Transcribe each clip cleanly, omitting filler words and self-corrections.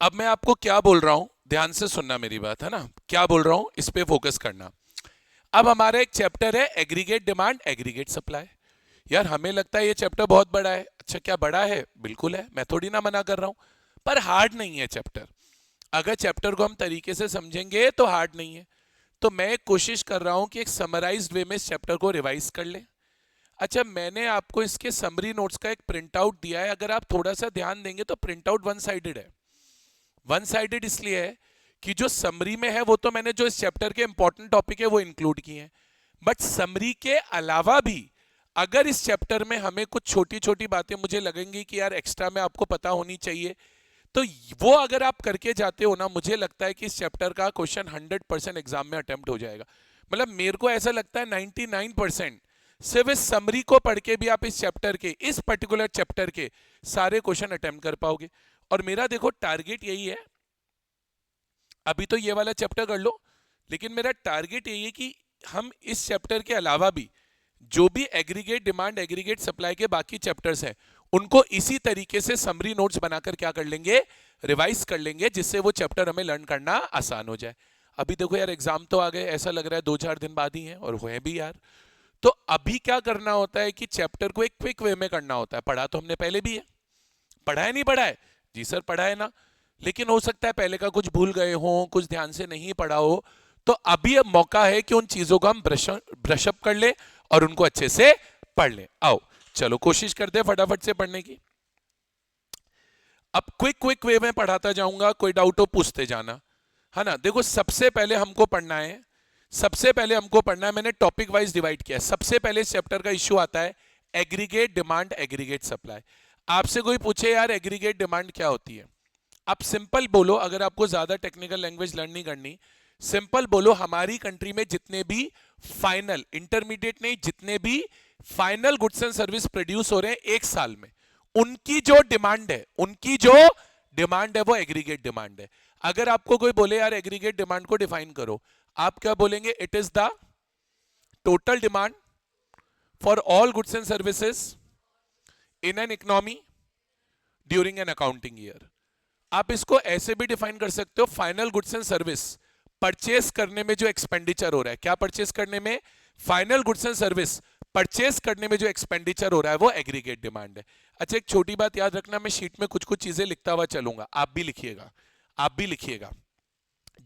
अब मैं आपको क्या बोल रहा हूं, ध्यान से सुनना मेरी बात, है ना, क्या बोल रहा हूं इस पे फोकस करना। अब हमारा एक चैप्टर है एग्रीगेट डिमांड एग्रीगेट सप्लाई। यार हमें लगता है ये चैप्टर बहुत बड़ा है। अच्छा, क्या बड़ा है? बिल्कुल है, मैं थोड़ी ना मना कर रहा हूं, पर हार्ड नहीं है चैप्टर। अगर चैप्टर को हम तरीके से समझेंगे तो हार्ड नहीं है। तो मैं कोशिश कर रहा हूं कि एक समराइज्ड वे में इस चैप्टर को रिवाइज कर लें। अच्छा, मैंने आपको इसके समरी नोट्स का एक प्रिंट आउट दिया है। अगर आप थोड़ा सा ध्यान देंगे तो प्रिंट आउट वन साइडेड है। वन साइडेड इसलिए है कि जो समरी में है वो तो मैंने जो इस चैप्टर के इंपॉर्टेंट टॉपिक है वो इंक्लूड किए हैं, बट समरी के अलावा भी अगर इस चैप्टर में हमें कुछ छोटी छोटी बातें मुझे लगेंगी कि यार एक्स्ट्रा में आपको पता होनी चाहिए, तो वो अगर आप करके जाते हो ना, मुझे लगता है कि इस चैप्टर का क्वेश्चन 100% एग्जाम में अटेम्प्ट हो जाएगा। मतलब मेरे को ऐसा लगता है 99% सिर्फ इस समरी को पढ़ के भी आप इस चैप्टर के, इस पर्टिकुलर चैप्टर के सारे क्वेश्चन अटेम्प्ट कर पाओगे। और मेरा देखो टारगेट यही है, अभी तो ये वाला चैप्टर कर लो, लेकिन मेरा टारगेट यही है कि हम इस चैप्टर के अलावा भी जो भी एग्रीगेट डिमांड एग्रीगेट सप्लाई के बाकी चैप्टर्स हैं उनको इसी तरीके से समरी नोट्स बनाकर क्या कर लेंगे, रिवाइज कर लेंगे, जिससे वो चैप्टर हमें लर्न करना आसान हो जाए। अभी देखो यार एग्जाम तो आ गए, ऐसा लग रहा है 2-4 दिन बाद ही हैं, और हुए भी यार। तो अभी क्या करना होता है कि चैप्टर को एक क्विक वे में करना होता है। पढ़ा तो हमने पहले भी है, पढ़ा है नहीं पढ़ा है? जी सर पढ़ा है ना। लेकिन हो सकता है पहले का कुछ भूल गए हो, कुछ ध्यान से नहीं पढ़ा हो, तो अभी अब मौका है कि उन चीजों को हम ब्रशअप कर ले और उनको अच्छे से पढ़ ले। आओ चलो कोशिश करते हैं फटाफट से पढ़ने की। अब क्विक क्विक वे में पढ़ाता जाऊंगा, कोई डाउट हो पूछते जाना, है ना। देखो सबसे पहले हमको पढ़ना है, सबसे पहले हमको पढ़ना है, मैंने टॉपिक वाइज डिवाइड किया है। सबसे पहले इस चैप्टर का इश्यू आता है एग्रीगेट डिमांड एग्रीगेट सप्लाई। आपसे कोई पूछे यार एग्रीगेट डिमांड क्या होती है, आप सिंपल बोलो, अगर आपको ज्यादा टेक्निकल लैंग्वेज लर्न नहीं करनी, सिंपल बोलो हमारी कंट्री में जितने भी फाइनल, इंटरमीडिएट नहीं, जितने भी final goods and service produce हो रहे हैं एक साल में, उनकी जो डिमांड है, उनकी जो डिमांड है वो एग्रीगेट डिमांड है। अगर आपको कोई बोले यार एग्रीगेट डिमांड को डिफाइन करो, आप क्या बोलेंगे? It is the total demand for all goods and services in an economy during an accounting year. आप इसको ऐसे भी डिफाइन कर सकते हो, final goods and service purchase करने में जो एक्सपेंडिचर हो रहा है, क्या परचेस करने में? Final goods and service purchase करने में जो एक्सपेंडिचर हो रहा है वो एग्रीगेट डिमांड है। अच्छा एक छोटी बात याद रखना, मैं शीट में कुछ कुछ चीजें लिखता हुआ चलूंगा, आप भी लिखिएगा, आप भी लिखिएगा।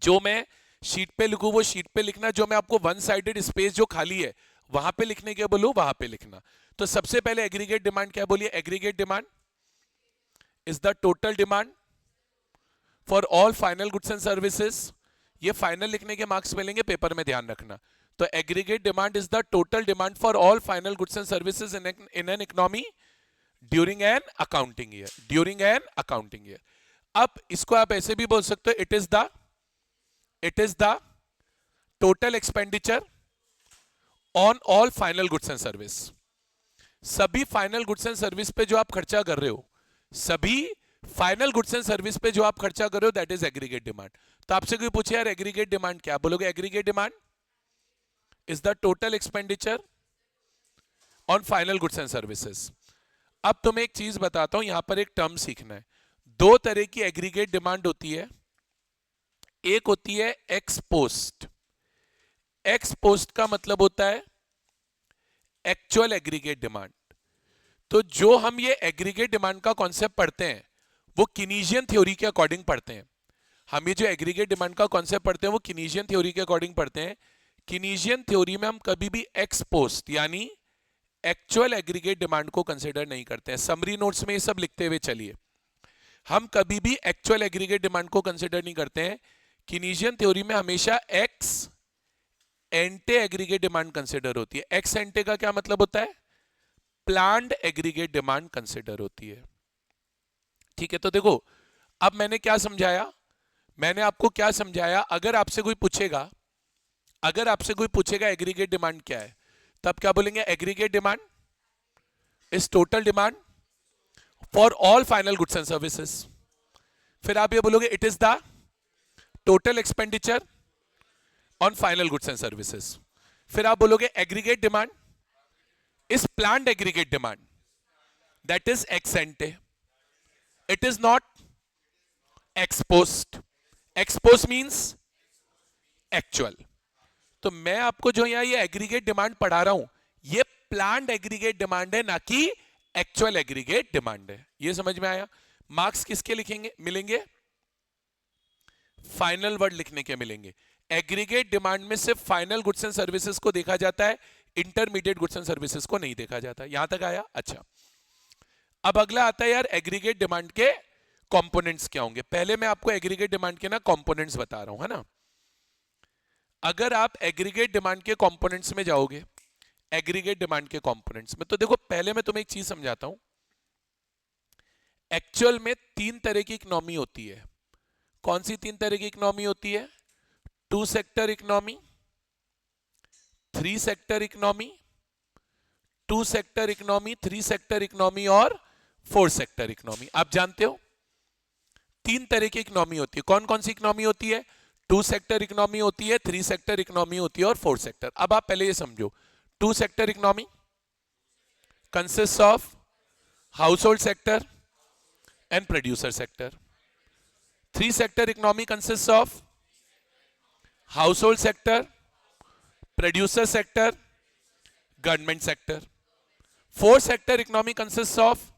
जो मैं शीट पे लिखूं वो शीट पे लिखना, जो मैं आपको वन साइडेड स्पेस जो खाली है वहां पे लिखने के बोलूं वहां पे लिखना। तो सबसे पहले एग्रीगेट डिमांड क्या, बोलिए? Aggregate demand is the total demand for all final goods and services. ये फाइनल लिखने के मार्क्स मिलेंगे पेपर में, ध्यान रखना। तो aggregate demand is the total demand for all final goods and services in an economy during an accounting year, during an accounting year. अब इसको आप ऐसे भी बोल सकते हो, it is the total expenditure on all final goods and service. सभी final goods and service पे जो आप खर्चा कर रहे हो, सभी फाइनल गुड्स एंड सर्विस पे जो आप खर्चा कर रहे हो, दैट इज एग्रीगेट डिमांड। तो आपसे कोई पूछे यार एग्रीगेट डिमांड क्या, बोलोगे aggregate demand is the total expenditure on final goods and services. अब तुम्हें एक चीज बताता हूं, यहां पर एक टर्म सीखना है। दो तरह की एग्रीगेट डिमांड होती है, एक होती है एक्स पोस्ट। एक्स पोस्ट का मतलब होता है एक्चुअल एग्रीगेट डिमांड। तो जो हम ये एग्रीगेट डिमांड का कॉन्सेप्ट पढ़ते हैं वो किनीजियन थ्योरी के अकॉर्डिंग पढ़ते हैं। हम ये जो एग्रीगेट डिमांड का कॉन्सेप्ट पढ़ते हैं वो किनीजियन थ्योरी के अकॉर्डिंग पढ़ते हैं। किनीजियन थ्योरी में हम कभी भी एक्स पोस्ट यानी एक्चुअल एग्रीगेट डिमांड को कंसिडर नहीं करते हैं। समरी नोट्स में ये सब लिखते हुए चलिए, हम कभी भी एक्चुअल एग्रीगेट डिमांड को कंसिडर नहीं करते हैं। किनीजियन थ्योरी में हमेशा एक्स एंटे एग्रीगेट डिमांड कंसिडर होती है। एक्स एंटे का क्या मतलब होता है? प्लान्ड एग्रीगेट डिमांड कंसिडर होती है। ठीक है, तो देखो अब मैंने क्या समझाया, मैंने आपको क्या समझाया। अगर आपसे कोई पूछेगा, अगर आपसे कोई पूछेगा एग्रीगेट डिमांड क्या है, तब क्या बोलेंगे? Aggregate demand is total demand for all final goods and services. फिर आप ये बोलोगे it is the total expenditure on final goods and services. फिर आप बोलोगे aggregate demand is planned aggregate demand, that is x एंटे। It is not ex post, ex post means actual. तो मैं आपको जो यहां ये एग्रीगेट डिमांड पढ़ा रहा हूं, ये प्लान्ड एग्रीगेट डिमांड है, ना कि एक्चुअल एग्रीगेट डिमांड है। ये समझ में आया? मार्क्स किसके लिखेंगे मिलेंगे? फाइनल वर्ड लिखने के मिलेंगे। एग्रीगेट डिमांड में सिर्फ फाइनल गुड्स एंड सर्विसेज को देखा जाता है, इंटरमीडिएट गुड्स एंड सर्विसेज को नहीं देखा जाता। यहां तक आया? अच्छा, अब अगला आता है यार एग्रीगेट डिमांड के कंपोनेंट्स क्या होंगे। पहले मैं आपको एग्रीगेट डिमांड के ना कंपोनेंट्स बता रहा हूं, है ना। अगर आप एग्रीगेट डिमांड के कंपोनेंट्स में जाओगे, एग्रीगेट डिमांड के कंपोनेंट्स में, तो देखो पहले मैं तुम्हें एक चीज समझाता हूं। एक्चुअल में तीन तरह की इकोनॉमी होती है। कौन सी तीन तरह की इकोनॉमी होती है? Two sector economy, three sector economy, two sector economy, three sector economy और फोर सेक्टर इकोनॉमी। आप जानते हो तीन तरह की इकोनॉमी होती है। कौन कौन सी इकोनॉमी होती है? टू सेक्टर इकोनॉमी होती है, थ्री सेक्टर इकोनॉमी होती है और फोर सेक्टर। अब आप पहले ये समझो, two sector economy consist of household sector and producer sector. Three sector economy consist of household sector, producer sector, government sector. Four sector economy consist of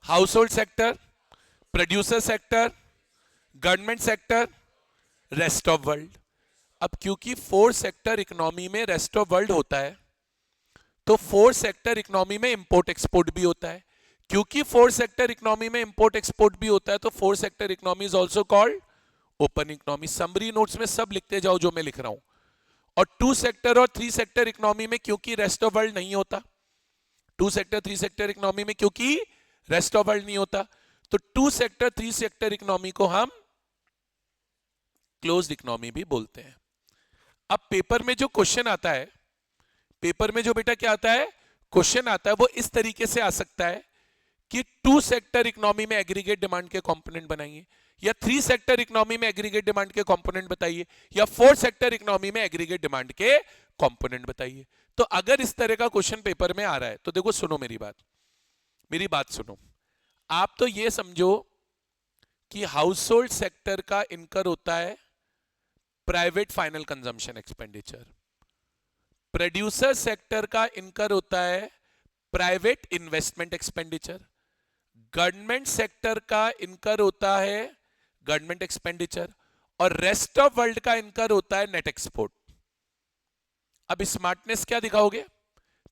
household sector, producer sector, government sector, rest of world. अब क्योंकि four sector economy में rest of world होता है, तो four sector economy में import export भी होता है। क्योंकि फोर सेक्टर इकोनॉमी में इंपोर्ट एक्सपोर्ट भी होता है, तो four sector economy is also called open economy. Summary notes में सब लिखते जाओ जो मैं लिख रहा हूं। और टू सेक्टर और थ्री सेक्टर इकोनॉमी में क्योंकि रेस्ट ऑफ वर्ल्ड नहीं होता, two sector three sector economy में क्योंकि रेस्ट ऑफ वर्ल्ड नहीं होता, तो two sector three sector economy को हम क्लोज्ड इकोनॉमी भी बोलते हैं। अब पेपर में जो क्वेश्चन आता है, पेपर में जो बेटा क्या आता है, क्वेश्चन आता है, वो इस तरीके से आ सकता है कि टू सेक्टर इकोनॉमी में एग्रीगेट डिमांड के कंपोनेंट बनाइए, या थ्री सेक्टर इकोनॉमी में एग्रीगेट डिमांड के कंपोनेंट बताइए, या फोर सेक्टर इकोनॉमी में एग्रीगेट डिमांड के कंपोनेंट बताइए। तो अगर इस तरह का क्वेश्चन पेपर में आ रहा है, तो देखो सुनो मेरी बात सुनो। आप तो ये समझो कि हाउस होल्ड सेक्टर का इनकर होता है private final consumption expenditure, producer sector का इनकर होता है private investment expenditure, government sector का इनकर होता है गवर्नमेंट एक्सपेंडिचर, और रेस्ट ऑफ वर्ल्ड का इनकर होता है नेट एक्सपोर्ट। अब स्मार्टनेस क्या दिखाओगे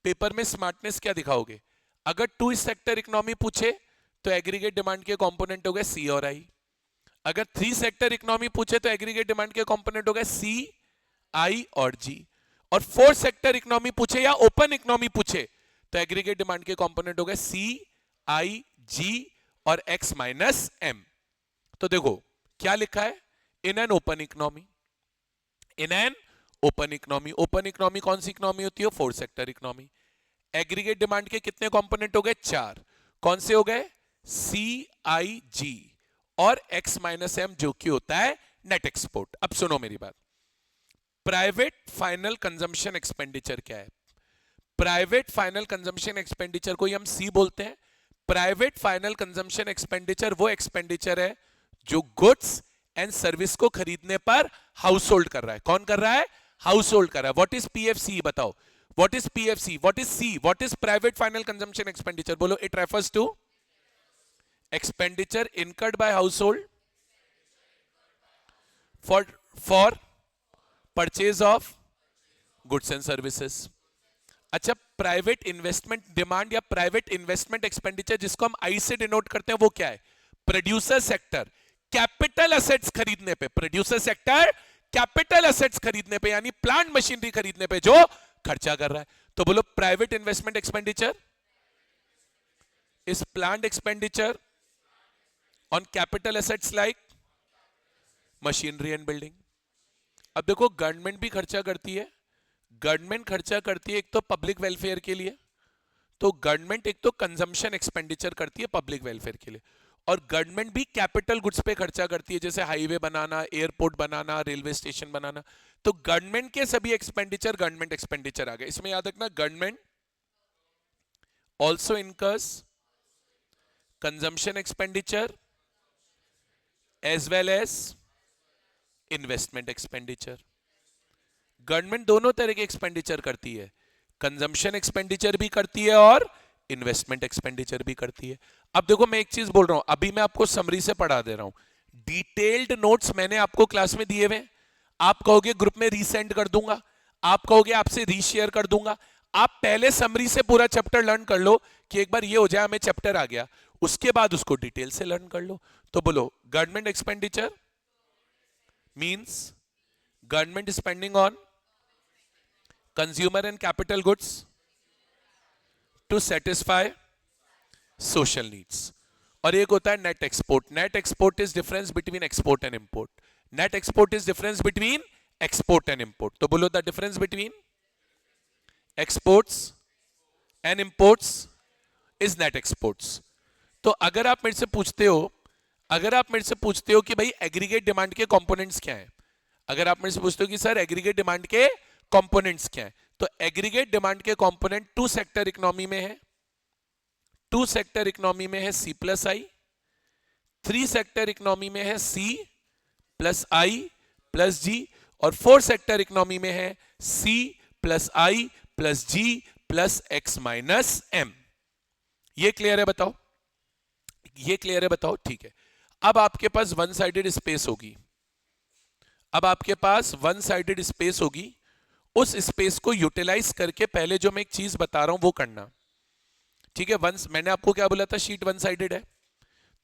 पेपर में? स्मार्टनेस क्या दिखाओगे? अगर टू सेक्टर इकोनॉमी पूछे तो एग्रीगेट डिमांड के कंपोनेंट हो गए सी और आई। अगर थ्री सेक्टर इकोनॉमी पूछे तो एग्रीगेट डिमांड के कंपोनेंट हो गए सी, आई और जी। और फोर सेक्टर इकोनॉमी पूछे या ओपन इकोनॉमी पूछे तो एग्रीगेट डिमांड के कंपोनेंट हो गए सी, आई, जी और एक्स माइनस एम। तो देखो क्या लिखा है, in an open economy, in an open economy. Open economy कौन सी इकोनॉमी होती है? Four sector economy. Aggregate demand के कितने कंपोनेंट हो गए? चार। कौन से हो गए? सी, आई, जी और एक्स माइनस एम, जो कि होता है नेट एक्सपोर्ट। अब सुनो मेरी बात, प्राइवेट फाइनल कंजम्पशन एक्सपेंडिचर क्या है? प्राइवेट फाइनल कंजम्पशन एक्सपेंडिचर को हम सी बोलते हैं। प्राइवेट फाइनल कंजम्पशन एक्सपेंडिचर वो एक्सपेंडिचर है जो गुड्स एंड सर्विस को खरीदने पर हाउस होल्ड कर रहा है। कौन कर रहा है? हाउस होल्ड कर रहा है। What is PFC? बताओ what is PFC, what is C, what is private final consumption expenditure? बोलो। It refers to expenditure incurred by household for purchase of goods and services. अच्छा, private investment demand या private investment expenditure जिसको हम आई से denote करते हैं, वो क्या है? प्रोड्यूसर सेक्टर कैपिटल एसेट्स खरीदने पे, प्रोड्यूसर सेक्टर कैपिटल एसेट्स खरीदने पे यानी प्लांट मशीनरी खरीदने पे जो खर्चा कर रहा है। तो बोलो private investment expenditure is plant expenditure on capital assets like machinery and building. अब देखो गवर्नमेंट भी खर्चा करती है, गवर्नमेंट खर्चा करती है एक तो पब्लिक वेलफेयर के लिए, तो गवर्नमेंट एक तो कंजम्पशन एक्सपेंडिचर करती है पब्लिक वेलफेयर के लिए, और गवर्नमेंट भी कैपिटल गुड्स पे खर्चा करती है जैसे हाईवे बनाना, एयरपोर्ट बनाना, रेलवे स्टेशन बनाना। तो गवर्नमेंट के सभी एक्सपेंडिचर गवर्नमेंट एक्सपेंडिचर आ गए। इसमें याद रखना government also incurs consumption expenditure as well as investment expenditure. Government दोनों तरह के एक्सपेंडिचर करती है, कंजम्पशन एक्सपेंडिचर भी करती है और इन्वेस्टमेंट एक्सपेंडिचर भी करती है। अब देखो मैं एक चीज बोल रहा हूं, अभी मैं आपको समरी से पढ़ा दे रहा हूं, डिटेल्ड नोट्स मैंने आपको क्लास में दिए हुए, आप कहोगे ग्रुप में रीसेंड कर दूंगा, आप कहोगे आपसे रीशेयर कर दूंगा। आप पहले समरी से पूरा चैप्टर लर्न कर लो कि एक बार ये हो जाए हमें चैप्टर आ गया, उसके बाद उसको डिटेल से लर्न कर लो। तो बोलो government expenditure means government spending on consumer and capital goods to satisfy social needs. और एक होता है net export. Net export is difference between export and import. Net export is difference between export and import. तो बोलो the difference between exports and imports is net exports. तो अगर आप मेरे से पूछते हो कि भाई एग्रीगेट डिमांड के कंपोनेंट्स क्या हैं, अगर आप मेरे से पूछते हो कि सर एग्रीगेट डिमांड के कंपोनेंट्स क्या हैं, तो एग्रीगेट डिमांड के कंपोनेंट टू सेक्टर इकोनॉमी में है। टू सेक्टर इकोनॉमी में है सी प्लस आई, थ्री सेक्टर इकोनॉमी में है सी प्लस आई प्लस जी, और फोर सेक्टर इकोनॉमी में है सी प्लस आई प्लस जी प्लस एक्स माइनस एम। ये क्लियर है बताओ? ये क्लियर है बताओ? ठीक है। अब आपके पास वन साइडेड स्पेस होगी, अब आपके पास वन साइडेड स्पेस होगी, उस स्पेस को यूटिलाइज करके पहले जो मैं एक चीज बता रहा हूं वो करना, ठीक है। वन, मैंने आपको क्या बोला था, शीट वन साइडेड है,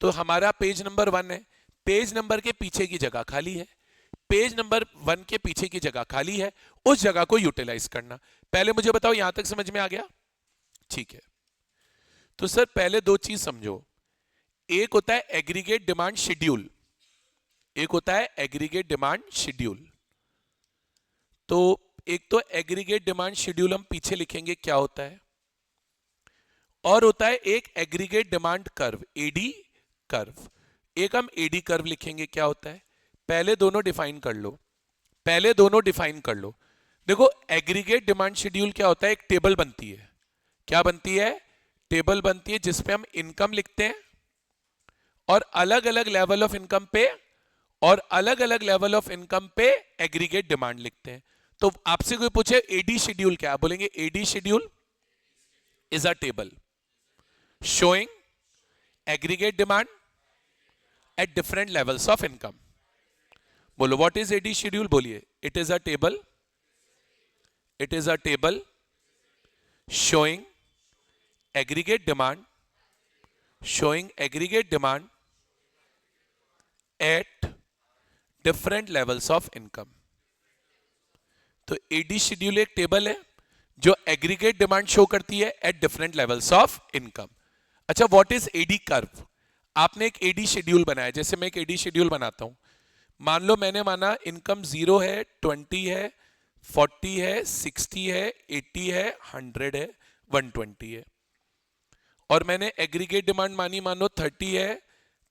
तो हमारा पेज नंबर 1 है, पेज नंबर के पीछे की जगह खाली है, पेज नंबर 1 के पीछे की जगह खाली है, उस जगह को यूटिलाइज करना। पहले मुझे बताओ यहां तक समझ में आ गया? ठीक है। तो सर पहले दो चीज समझो, एक होता है एग्रीगेट डिमांड शेड्यूल, एक होता है एग्रीगेट डिमांड शेड्यूल। तो एक तो एग्रीगेट डिमांड शेड्यूल हम पीछे लिखेंगे क्या होता है, और होता है एक aggregate demand curve, AD curve. एक हम एडी कर्व लिखेंगे क्या होता है, पहले दोनों डिफाइन कर लो, पहले दोनों डिफाइन कर लो। देखो एग्रीगेट डिमांड शेड्यूल क्या होता है, एक टेबल बनती है, क्या बनती है, टेबल बनती है जिसपे हम इनकम लिखते हैं और अलग अलग लेवल ऑफ इनकम पे, और अलग अलग लेवल ऑफ इनकम पे एग्रीगेट डिमांड लिखते हैं। तो आपसे कोई पूछे एडी शेड्यूल क्या, बोलेंगे AD schedule is a table showing aggregate demand at different levels of income. बोलो what is AD schedule, बोलिए। It is a table, it is a table showing aggregate demand, showing aggregate demand at different levels of income. तो AD schedule एक table है जो aggregate demand show करती है eight different levels of income. अच्छा, what is AD curve? आपने एक AD schedule बनाया, जैसे मैं एक एडी शेड्यूल बनाता हूं, मान लो मैंने माना इनकम 0 है, 20 है, 40 है, 60 है, 80 है, 100 है, 120 है, और मैंने एग्रीगेट डिमांड मानी मानो 30 है,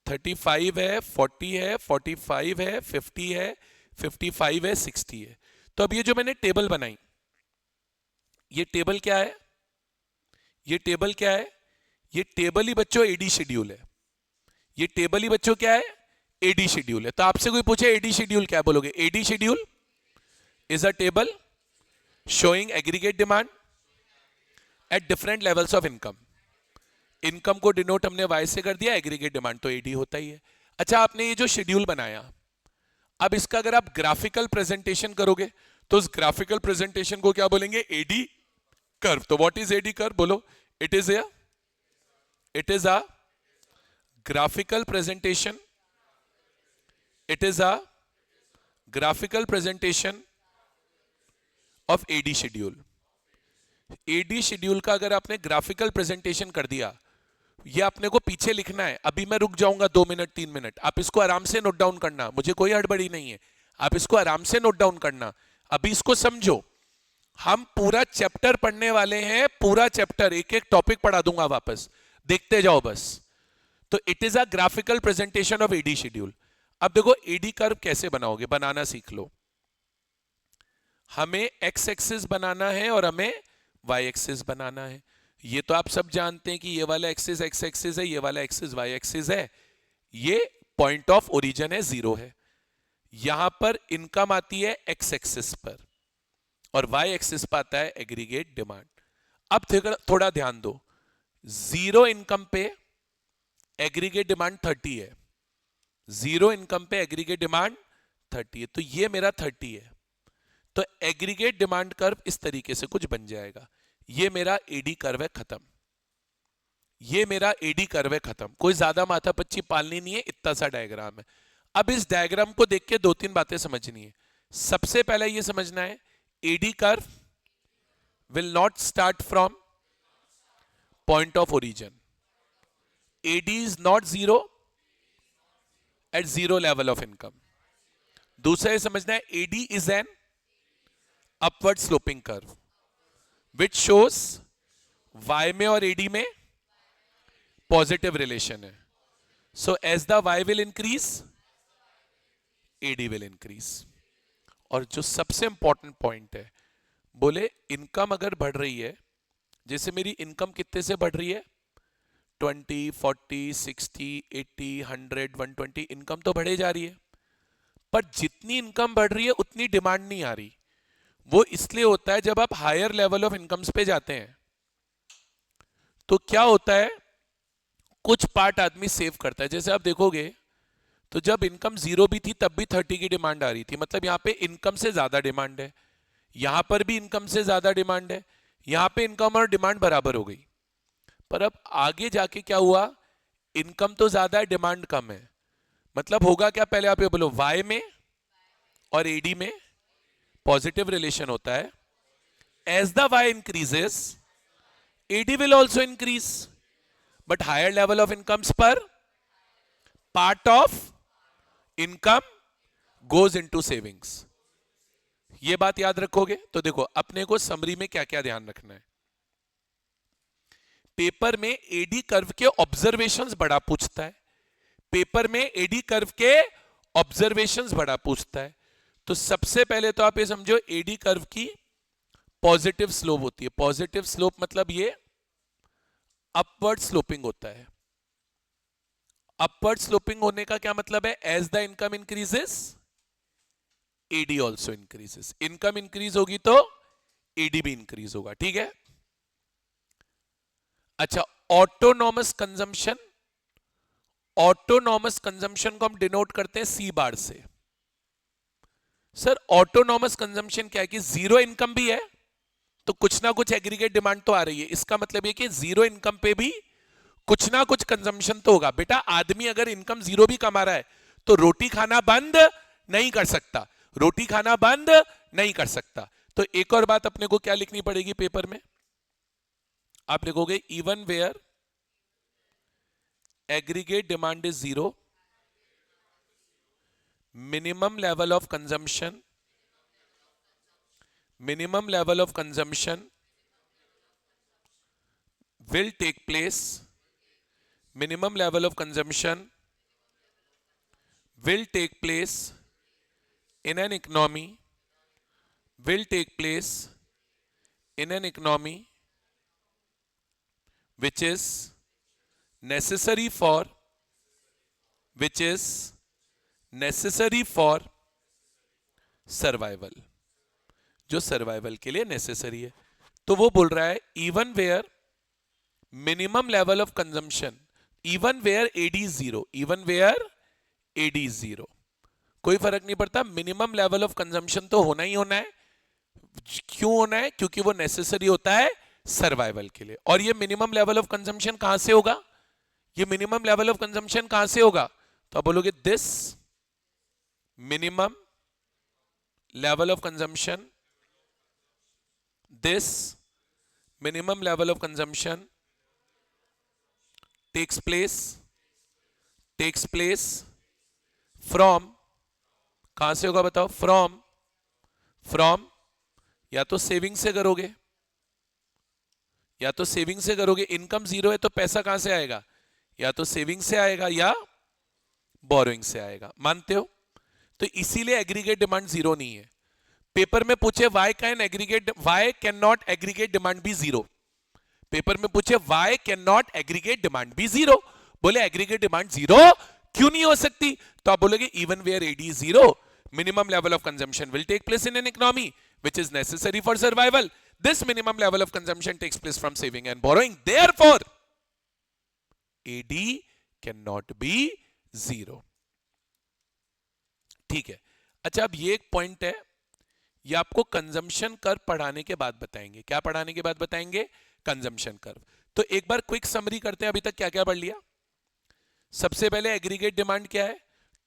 35 है, 40 है, 45 है, 50 है, 55 है, 60 है। तो अब ये जो मैंने टेबल बनाई, ये टेबल क्या है, ये टेबल क्या है, ये टेबल ही बच्चों एडी शेड्यूल है, ये टेबल ही बच्चों क्या है, एडी शेड्यूल है। तो आपसे कोई पूछे एडी शेड्यूल क्या, बोलोगे AD schedule is a table showing aggregate demand at different levels of income. Income को डिनोट हमने वाई से कर दिया, एग्रीगेट डिमांड तो एडी होता ही है। अच्छा, आपने ये जो शेड्यूल बनाया, अब इसका अगर आप ग्राफिकल प्रेजेंटेशन करोगे तो उस ग्राफिकल प्रेजेंटेशन को क्या बोलेंगे, एडी कर्व। तो व्हाट इज एडी कर्व, बोलो it is a graphical presentation, it is a graphical presentation of AD schedule. AD schedule का अगर आपने ग्राफिकल प्रेजेंटेशन कर दिया, ये अपने को पीछे लिखना है, अभी मैं रुक जाऊंगा 2 मिनट 3 मिनट, आप इसको आराम से नोट डाउन करना, मुझे कोई हड़बड़ी नहीं है, आप इसको आराम से नोट डाउन करना। अभी इसको समझो, हम पूरा चैप्टर पढ़ने वाले हैं, पूरा चैप्टर एक एक टॉपिक पढ़ा दूंगा वापस, देखते जाओ बस। तो it is a graphical presentation of AD schedule. अब देखो एडी कर्व कैसे बनाओगे, बनाना सीख लो। हमें एक्स एक्सिस बनाना है और हमें वाई एक्सिस बनाना है। ये तो आप सब जानते हैं कि ये वाला एक्सिस एक्स एक्सिस है, ये वाला एक्सिस वाई एक्सिस है। ये पॉइंट ऑफ ओरिजिन है 0 है। यहां पर इनकम आती है एक्स एक्सिस पर और वाई एक्सिस पर आता है एग्रीगेट डिमांड। अब थोड़ा ध्यान दो, 0 इनकम पे एग्रीगेट डिमांड 30 है, 0 इनकम पे एग्रीगेट डिमांड 30 है, तो ये मेरा 30 है। तो एग्रीगेट डिमांड कर्व इस तरीके से कुछ बन जाएगा। ये मेरा एडी कर्व है, खत्म। ये मेरा एडी कर्व है, खत्म। कोई ज्यादा माथापच्ची पालनी नहीं है, इतना सा डायग्राम है। अब इस डायग्राम को देख के 2-3 बातें समझनी है। सबसे पहले ये समझना है, AD curve will not start from point of origin. AD is not 0 at 0 level of income. दूसरा ये समझना है, AD is an upward sloping curve which shows Y में और एडी में पॉजिटिव रिलेशन है। So as the Y will increase, AD will increase. और जो सबसे इंपॉर्टेंट पॉइंट है, बोले इनकम अगर बढ़ रही है, जैसे मेरी इनकम कितने से बढ़ रही है, 20, 40, 60, 80, 100, 120, इनकम तो बढ़े जा रही है, पर जितनी इनकम बढ़ रही है उतनी डिमांड नहीं आ रही। वो इसलिए होता है जब आप हायर लेवल ऑफ इनकम्स पे जाते हैं तो क्या होता है, कुछ पार्ट आदमी सेव करता है। जैसे आप देखोगे तो जब इनकम 0 भी थी तब भी 30 की डिमांड आ रही थी, मतलब यहां पे इनकम से ज्यादा डिमांड है, यहां पर भी इनकम से ज्यादा डिमांड है, यहां पे इनकम और डिमांड बराबर हो गई। पर अब आगे जाके क्या हुआ, इनकम तो ज्यादा है, डिमांड कम है, मतलब होगा क्या, पहले आप ये बोलो, वाई में और एडी में पॉजिटिव रिलेशन होता है। As the Y increases AD will also increase, but higher level of incomes पर part of income goes into savings. ये बात याद रखोगे तो देखो अपने को समरी में क्या क्या ध्यान रखना है। पेपर में एडी कर्व के ऑब्जर्वेशंस बड़ा पूछता है, पेपर में एडी कर्व के ऑब्जर्वेशंस बड़ा पूछता है। तो सबसे पहले तो आप ये समझो, एडी कर्व की पॉजिटिव स्लोप होती है। पॉजिटिव स्लोप मतलब ये अपवर्ड स्लोपिंग होता है। अपवर्ड स्लोपिंग होने का क्या मतलब है, as the income increases AD also increases. Income increase होगी तो एडी भी इंक्रीज होगा, ठीक है। अच्छा, ऑटोनॉमस कंजम्पशन, ऑटोनॉमस कंजम्पशन को हम डिनोट करते हैं सी बार से। सर ऑटोनॉमस कंजम्पशन क्या है कि 0 इनकम भी है तो कुछ ना कुछ एग्रीगेट डिमांड तो आ रही है। इसका मतलब ये कि 0 इनकम पे भी कुछ ना कुछ कंजम्पशन तो होगा। बेटा आदमी अगर इनकम 0 भी कमा रहा है तो रोटी खाना बंद नहीं कर सकता, रोटी खाना बंद नहीं कर सकता। तो एक और बात अपने को क्या लिखनी पड़ेगी पेपर में, आप लिखोगे even where aggregate demand is 0, minimum level of consumption, minimum level of consumption will take place, minimum level of consumption will take place in an economy, will take place in an economy which is necessary for, which is necessary for survival, जो survival के लिए necessary है। तो वो बोल रहा है even where minimum level of consumption, even where AD 0, even where AD 0, कोई फर्क नहीं पड़ता, मिनिमम लेवल ऑफ कंजम्पशन तो होना ही होना है। क्यों होना है, क्योंकि वो नेसेसरी होता है सर्वाइवल के लिए। और ये मिनिमम लेवल ऑफ कंजम्पशन कहां से होगा, ये मिनिमम लेवल ऑफ कंजम्पशन कहां से होगा, तो आप बोलोगे this minimum level of consumption, this minimum level of consumption takes place from, कहां से होगा बताओ, from या तो सेविंग से करोगे, या तो सेविंग से करोगे, इनकम 0 है तो पैसा कहां से आएगा, या तो सेविंग से आएगा या बोरोइंग से आएगा, मानते हो। तो इसीलिए एग्रीगेट डिमांड 0 नहीं है। पेपर में पूछे why can not aggregate demand be 0, paper में पूछे why can not aggregate demand be 0, बोले एग्रीगेट डिमांड 0 क्यों नहीं हो सकती? तो आप बोलोगे even where AD is zero, minimum level of consumption will take place in an economy which is necessary for survival. This minimum level of consumption takes place from saving and borrowing. Therefore, AD cannot be zero. ठीक है. अच्छा, अब ये एक point है, ये आपको consumption curve पढ़ाने के बाद बताएंगे. क्या पढ़ाने के बाद बताएंगे? Consumption curve. तो एक बार क्विक समरी करते हैं, अभी तक क्या क्या पढ़ लिया. सबसे पहले एग्रीगेट डिमांड क्या है?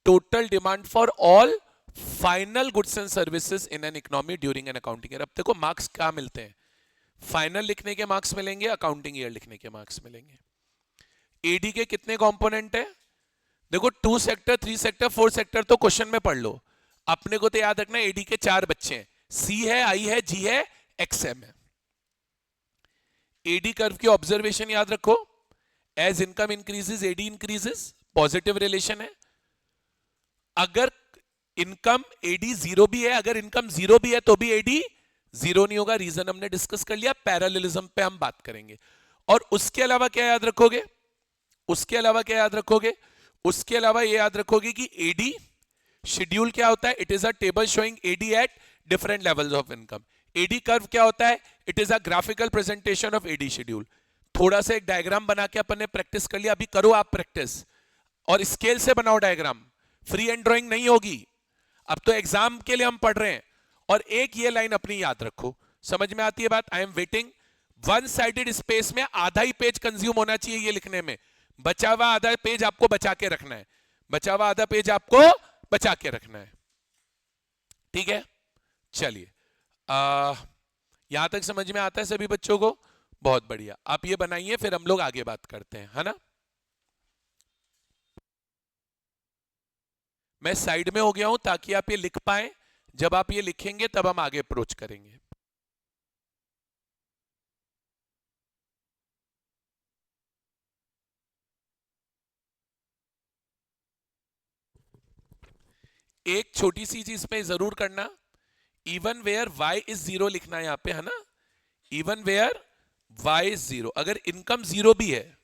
Total demand for all final goods and services in an economy during an accounting year. अब देखो मार्क्स क्या मिलते हैं, फाइनल लिखने के मार्क्स मिलेंगे, अकाउंटिंग ईयर लिखने के मार्क्स मिलेंगे. एडी के कितने कंपोनेंट है? देखो 2 सेक्टर, 3 सेक्टर, 4 सेक्टर तो क्वेश्चन में पढ़ लो. अपने को तो याद रखना एडी के 4 बच्चे हैं, सी है, आई है, जी है, एक्सएम है. एडी कर्व की ऑब्जर्वेशन याद रखो, as income increases AD increases, positive relation है. अगर इनकम एडी जीरो भी है, अगर इनकम जीरो भी है तो भी एडी जीरो नहीं होगा. रीजन हमने डिस्कस कर लिया, पैरेललिज्म पे हम बात करेंगे. और उसके अलावा क्या याद रखोगे? उसके अलावा क्या याद रखोगे? उसके अलावा ये याद रखोगे कि एडी शेड्यूल क्या होता है? It is a table showing AD at different levels of income. AD curve क्या होता है? It is a graphical presentation of AD schedule. थोड़ा सा एक डायग्राम बना के अपन ने प्रैक्टिस कर लिया, अभी करो आप प्रैक्टिस और स्केल से बनाओ डायग्राम, फ्री एंड ड्राइंग नहीं होगी. अब तो एग्जाम के लिए हम पढ़ रहे हैं. और एक ये लाइन अपनी याद रखो, समझ में आती है बात? I am waiting. One sided space में आधा ही पेज कंज्यूम होना चाहिए ये लिखने में, बचा हुआ आधा पेज आपको बचा के रखना है, बचा हुआ आधा पेज आपको बचा के रखना है. ठीक है, चलिए. यहां तक समझ में आता है सभी बच्चों को? बहुत बढ़िया. आप ये बनाइए, फिर हम लोग आगे बात करते हैं, है ना. मैं साइड में हो गया हूं ताकि आप ये लिख पाए. जब आप ये लिखेंगे तब हम आगे अप्रोच करेंगे. एक छोटी सी चीज पे जरूर करना, even where y is zero लिखना है यहां पे, है ना. Even where y is zero. अगर इनकम जीरो भी है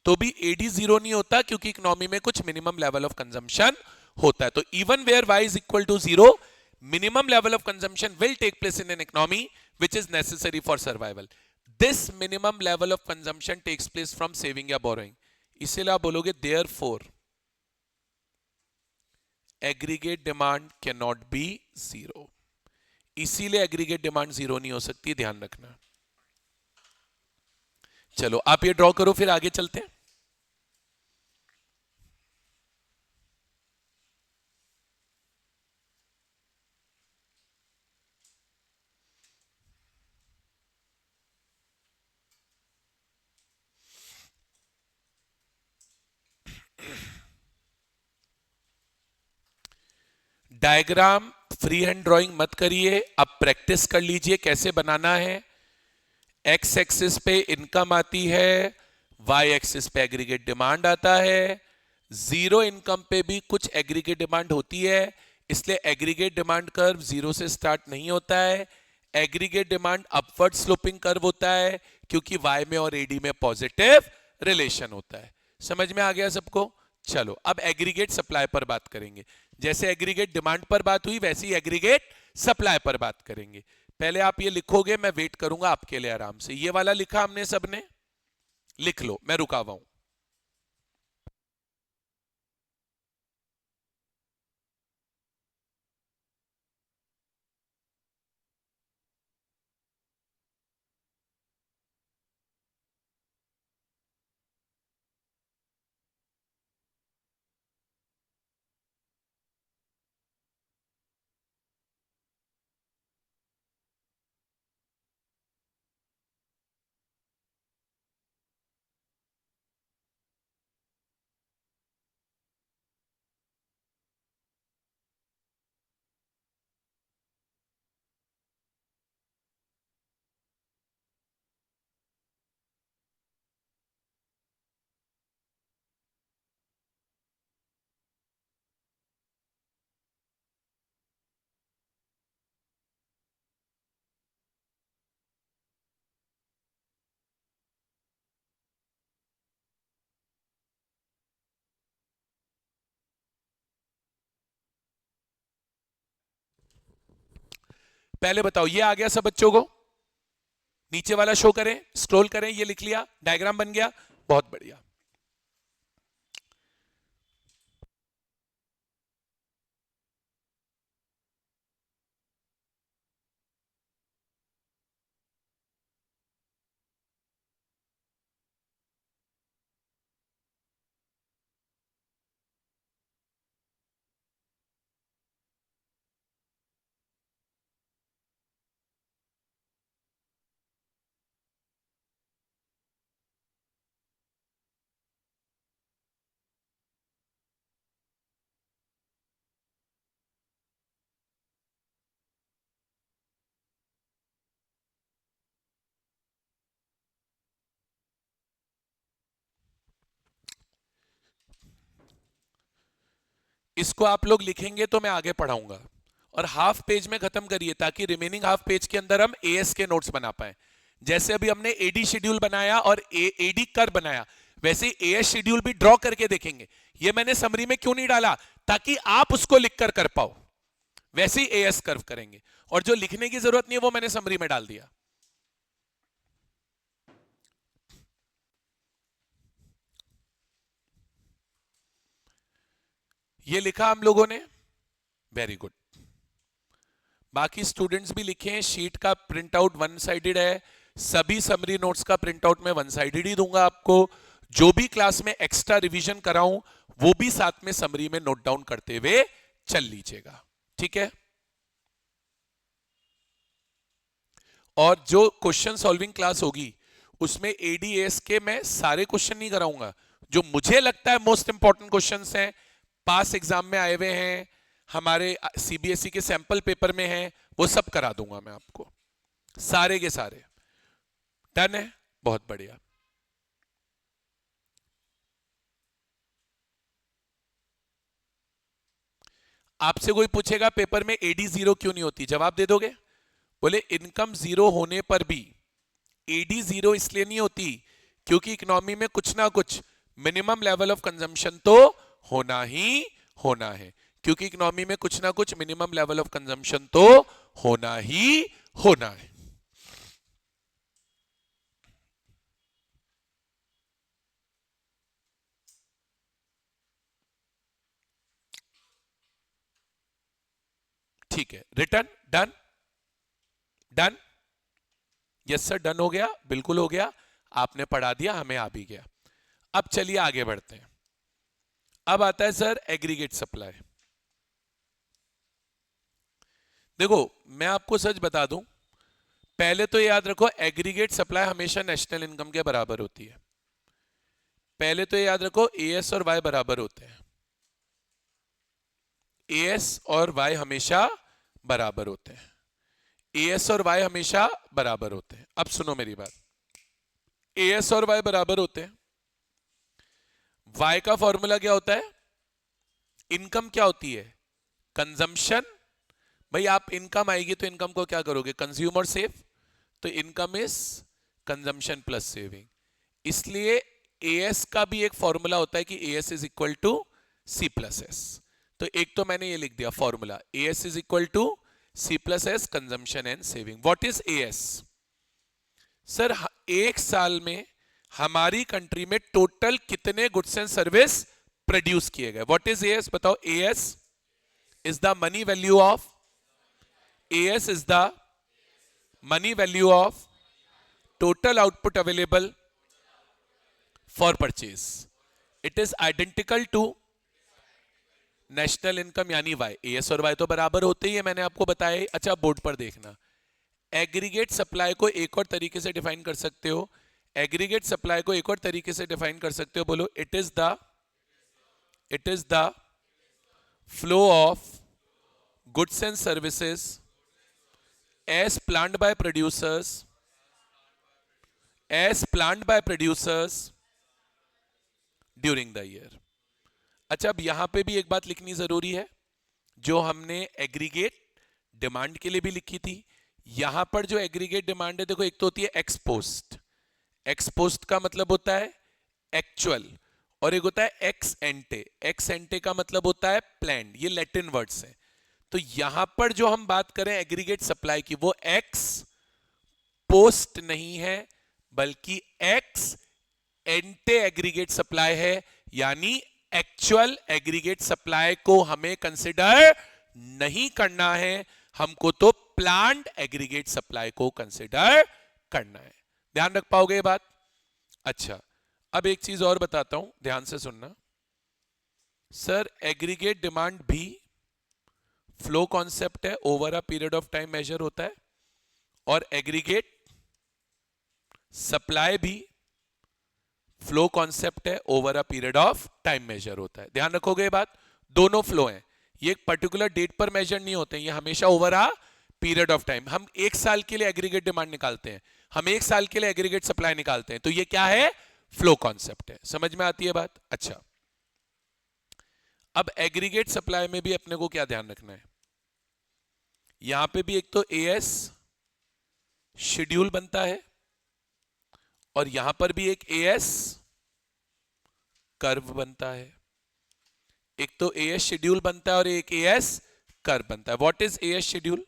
तो भी एडी जीरो नहीं होता, क्योंकि इकोनॉमी में कुछ मिनिमम लेवल ऑफ कंजम्पशन होता है. तो even where y is equal to zero, minimum level of consumption will take place in an economy which is necessary for survival. This minimum level of consumption takes place from saving या borrowing. इसीलिए आप बोलोगे therefore aggregate demand cannot be zero. इसीलिए aggregate demand zero नहीं हो सकती, ध्यान रखना. चलो आप ये ड्रॉ करो, फिर आगे चलते हैं. डायग्राम फ्री हैंड ड्राइंग मत करिए, अब प्रैक्टिस कर लीजिए कैसे बनाना है. एक्स एक्सिस पे इनकम आती है, वाई एक्सिस पे एग्रीगेट डिमांड आता है. जीरो इनकम पे भी कुछ एग्रीगेट डिमांड होती है, इसलिए एग्रीगेट डिमांड कर्व जीरो से स्टार्ट नहीं होता है. Aggregate demand upward sloping curve होता है, क्योंकि वाई में और एडी में पॉजिटिव रिलेशन होता है. समझ में आ गया सबको? चलो अब एग्रीगेट सप्लाई पर बात करेंगे. जैसे एग्रीगेट डिमांड पर बात हुई, वैसे ही एग्रीगेट सप्लाई पर बात करेंगे. पहले आप ये लिखोगे, मैं वेट करूंगा आपके लिए आराम से. ये वाला लिखा हमने सबने? लिख लो, मैं रुका हुआ हूं. पहले बताओ ये आ गया सब बच्चों को? नीचे वाला शो करें, स्क्रॉल करें, ये लिख लिया, डायग्राम बन गया, बहुत बढ़िया। इसको आप लोग लिखेंगे तो मैं आगे पढ़ाऊंगा, और हाफ पेज में खत्म करिए ताकि रिमेनिंग हाफ पेज के अंदर हम एएस के नोट्स बना पाए। जैसे अभी हमने एडी शेड्यूल बनाया और एडी कर बनाया, वैसे एएस शेड्यूल भी ड्रॉ करके देखेंगे। ये मैंने समरी में क्यों नहीं डाला? ताकि आप उसको लिखकर कर पाओ। वैसे ही एएस कर्व करेंगे, और जो लिखने की जरूरत नहीं है वो मैंने समरी में डाल दिया। ये लिखा हम लोगों ने, वेरी गुड। बाकी स्टूडेंट्स भी लिखे हैं। शीट का प्रिंट आउट वन साइडेड है, सभी समरी नोट्स का प्रिंट आउट मैं वन साइडेड ही दूंगा आपको। जो भी क्लास में एक्स्ट्रा रिवीजन कराऊं वो भी साथ में समरी में नोट डाउन करते हुए चल लीजिएगा, ठीक है? और जो क्वेश्चन सॉल्विंग क्लास होगी उसमें एडीएस के मैं सारे क्वेश्चन नहीं कराऊंगा, जो मुझे लगता है मोस्ट इंपॉर्टेंट क्वेश्चंस हैं, पास एग्जाम में आए हुए हैं, हमारे सीबीएसई के सैंपल पेपर में हैं, वो सब करा दूंगा मैं आपको, सारे के सारे। डन है? बहुत बढ़िया। आपसे कोई पूछेगा पेपर में एडी जीरो क्यों नहीं होती, जवाब दे दोगे? बोले इनकम जीरो होने पर भी एडी जीरो इसलिए नहीं होती क्योंकि इकोनॉमी में कुछ ना कुछ मिनिमम लेवल ऑफ कंजम्पशन तो होना ही होना है, क्योंकि इकोनॉमी में कुछ ना कुछ मिनिमम लेवल ऑफ कंजम्पशन तो होना ही होना है। ठीक है, return done, done, yes sir, done हो गया, बिल्कुल हो गया, आपने पढ़ा दिया, हमें आ भी गया। अब चलिए आगे बढ़ते हैं। अब आता है सर एग्रीगेट सप्लाई। देखो मैं आपको सच बता दूं, पहले तो याद रखो एग्रीगेट सप्लाई हमेशा नेशनल इनकम के बराबर होती है। पहले तो याद रखो एएस और वाई बराबर होते हैं, एएस और वाई हमेशा बराबर होते हैं, एएस और वाई हमेशा बराबर होते हैं। अब सुनो मेरी बात, एएस और वाई बराबर होते हैं, वाई का फॉर्मूला क्या होता है? इनकम क्या होती है? कंजम्पशन। भाई आप इनकम आएगी तो इनकम को क्या करोगे? कंज्यूम और सेव। तो income is consumption plus saving. इसलिए एएस का भी एक फॉर्मूला होता है कि AS is equal to C plus S. तो एक तो मैंने ये लिख दिया formula, AS is equal to C plus S consumption and saving. What is AS? Sir एक साल में हमारी कंट्री में टोटल कितने गुड्स एंड सर्विस प्रोड्यूस किए गए? What is AS? बताओ। AS is the money value of, AS is the money value of total output available for purchase. It is identical to national income यानी Y. AS और Y तो बराबर होते ही है, मैंने आपको बताया। अच्छा बोर्ड पर देखना, एग्रीगेट सप्लाई को एक और तरीके से डिफाइन कर सकते हो, एग्रीगेट सप्लाई को एक और तरीके से डिफाइन कर सकते हो, बोलो it is the flow of goods and services as planned by producers during the year. अच्छा अब यहां पे भी एक बात लिखनी जरूरी है, जो हमने एग्रीगेट डिमांड के लिए भी लिखी थी। यहां पर जो एग्रीगेट डिमांड है, देखो एक तो होती है एक्स पोस्ट, एक्स पोस्ट का मतलब होता है एक्चुअल, और एक होता है एक्स एंटे, एक्स एंटे का मतलब होता है प्लान्ड। ये लैटिन वर्ड्स हैं, तो यहां पर जो हम बात करें एग्रीगेट सप्लाई की, वो एक्स पोस्ट नहीं है बल्कि एक्स एंटे एग्रीगेट सप्लाई है, यानी एक्चुअल एग्रीगेट सप्लाई को हमें कंसिडर नहीं करना है, हमको तो प्लांट एग्रीगेट सप्लाई को कंसिडर करना है। ध्यान रख पाओगे ये बात? अच्छा, अब एक चीज और बताता हूं, ध्यान से सुनना। सर एग्रीगेट डिमांड भी फ्लो कॉन्सेप्ट है, over a period of time measure होता है, और एग्रीगेट सप्लाई भी फ्लो कॉन्सेप्ट है, over a period of time measure होता है। ध्यान रखोगे ये बात? दोनों फ्लो हैं, ये एक पर्टिकुलर डेट पर मेजर नहीं होते हैं, ये हमेशा over a period of time. हम एक साल के लिए एग्रीगेट डिमांड निकालते हैं, हम एक साल के लिए एग्रीगेट सप्लाई निकालते हैं, तो ये क्या है? फ्लो कॉन्सेप्ट है। समझ में आती है बात? अच्छा, अब एग्रीगेट सप्लाई में भी अपने को क्या ध्यान रखना है, यहां पे भी एक तो एएस शेड्यूल बनता है, और यहां पर भी एक एएस कर्व बनता है। एक तो एएस शेड्यूल बनता है और एक एएस कर्व बनता है। What is as schedule?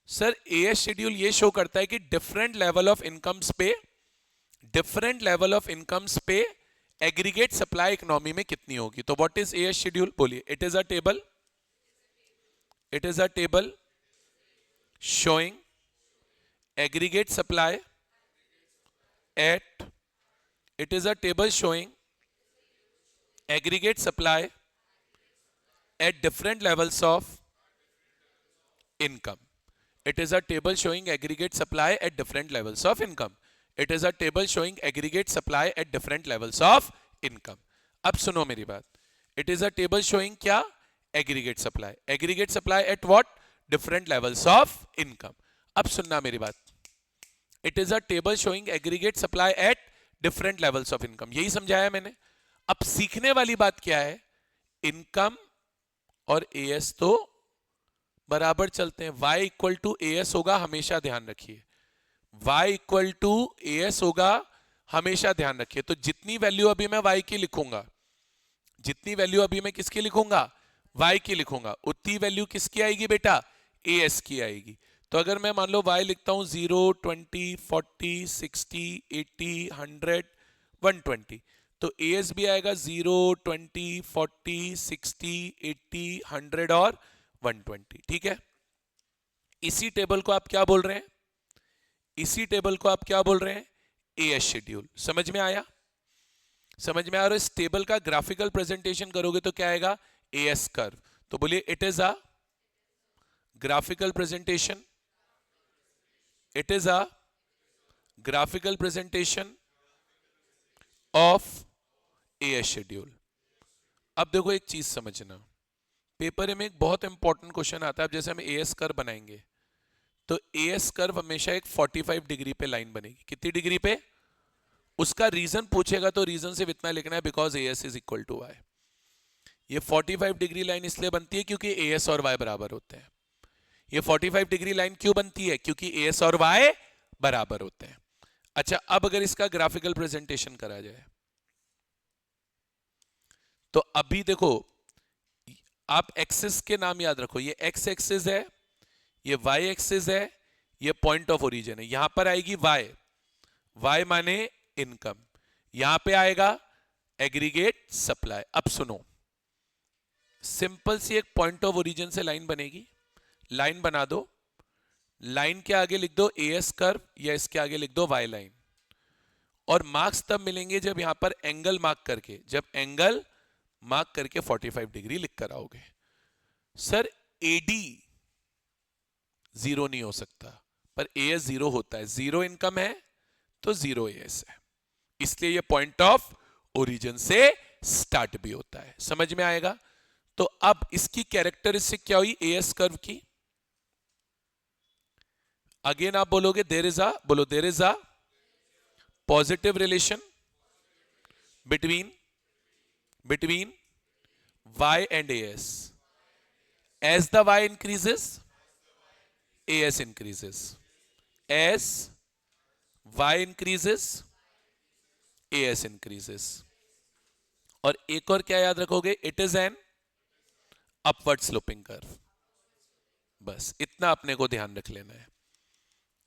Sir as schedule ये शो करता है कि डिफरेंट लेवल ऑफ इनकम्स पे एग्रीगेट सप्लाई इकोनॉमी में कितनी होगी। तो व्हाट इज एएस शेड्यूल? बोलिए। It is a table showing aggregate supply at it is a table showing aggregate supply at different levels of income. It is a table showing aggregate supply at different levels of income. It is a table showing aggregate supply at different levels of income. अब सुनो मेरी बात। It is a table showing क्या? Aggregate supply. Aggregate supply at what? Different levels of income. अब सुनना मेरी बात। It is a table showing aggregate supply eight different levels of income, यही समझाया मैंने। अब सीखने वाली बात क्या है, इनकम और एएस तो बराबर चलते हैं, y इक्वल टू एएस होगा, हमेशा ध्यान रखिए, y इक्वल टू एएस होगा, हमेशा ध्यान रखिए। तो जितनी वैल्यू अभी मैं y की लिखूंगा, जितनी वैल्यू अभी मैं किसकी लिखूंगा? y की लिखूंगा, उतनी वैल्यू किसकी आएगी बेटा? एएस की आएगी। तो अगर मैं मान लो y लिखता हूं 0, 20, 40, 60, 80, 100, 120, तो एएस भी आएगा 0, 20, 40, 60, 80, 100 और 120। ठीक है, इसी टेबल को आप क्या बोल रहे हैं? इसी टेबल को आप क्या बोल रहे हैं? As schedule. समझ में आया? समझ में आ रहा है? इस टेबल का ग्राफिकल प्रेजेंटेशन करोगे तो क्या आएगा? As curve. तो बोलिए it is a graphical presentation, it is a graphical presentation of AS schedule. अब देखो एक चीज समझना, पेपर में एक बहुत इंपॉर्टेंट क्वेश्चन आता है। अब जैसे हम एएस कर्व बनाएंगे, तो एएस कर्व हमेशा एक 45 डिग्री पे लाइन बनेगी। कितनी डिग्री पे? उसका रीजन पूछेगा तो रीजन सिर्फ इतना लिखना है, because AS is equal to Y. ये 45 डिग्री लाइन इसलिए बनती है क्योंकि एएस और वाई बराबर होते हैं। ये 45 डिग्री लाइन क्यों बनती है? क्योंकि एएस और वाई बराबर होते हैं। अच्छा, अब अगर इसका ग्राफिकल प्रेजेंटेशन करा जाए, तो अभी देखो, आप एक्सिस के नाम याद रखो, ये एक्स एक्सिस है, ये वाई एक्सिस है, ये पॉइंट ऑफ ओरिजिन है। यहां पर आएगी वाई, वाई माने इनकम, यहां पे आएगा एग्रीगेट सप्लाई। अब सुनो, सिंपल सी एक पॉइंट ऑफ ओरिजिन से लाइन बनेगी, लाइन बना दो, लाइन के आगे लिख दो एएस कर्व, या इसके आगे लिख दो वाई लाइन, और मार्क्स तब मिलेंगे जब यहां पर एंगल मार्क करके, जब एंगल मार्क करके 45 डिग्री लिख कर आओगे। सर एडी जीरो नहीं हो सकता, पर एएस जीरो होता है, जीरो इनकम है तो जीरो एएस है, इसलिए ये पॉइंट ऑफ ओरिजिन से स्टार्ट भी होता है। समझ में आएगा? तो अब इसकी कैरेक्टरिस्टिक क्या हुई एएस कर्व की? अगेन आप बोलोगे देयर इज अ, बोलो there is a positive relation between y and as. As the y increases, as increases. As y increases, as increases. और एक और क्या याद रखोगे? It is an upward sloping curve. बस इतना अपने को ध्यान रख लेना है,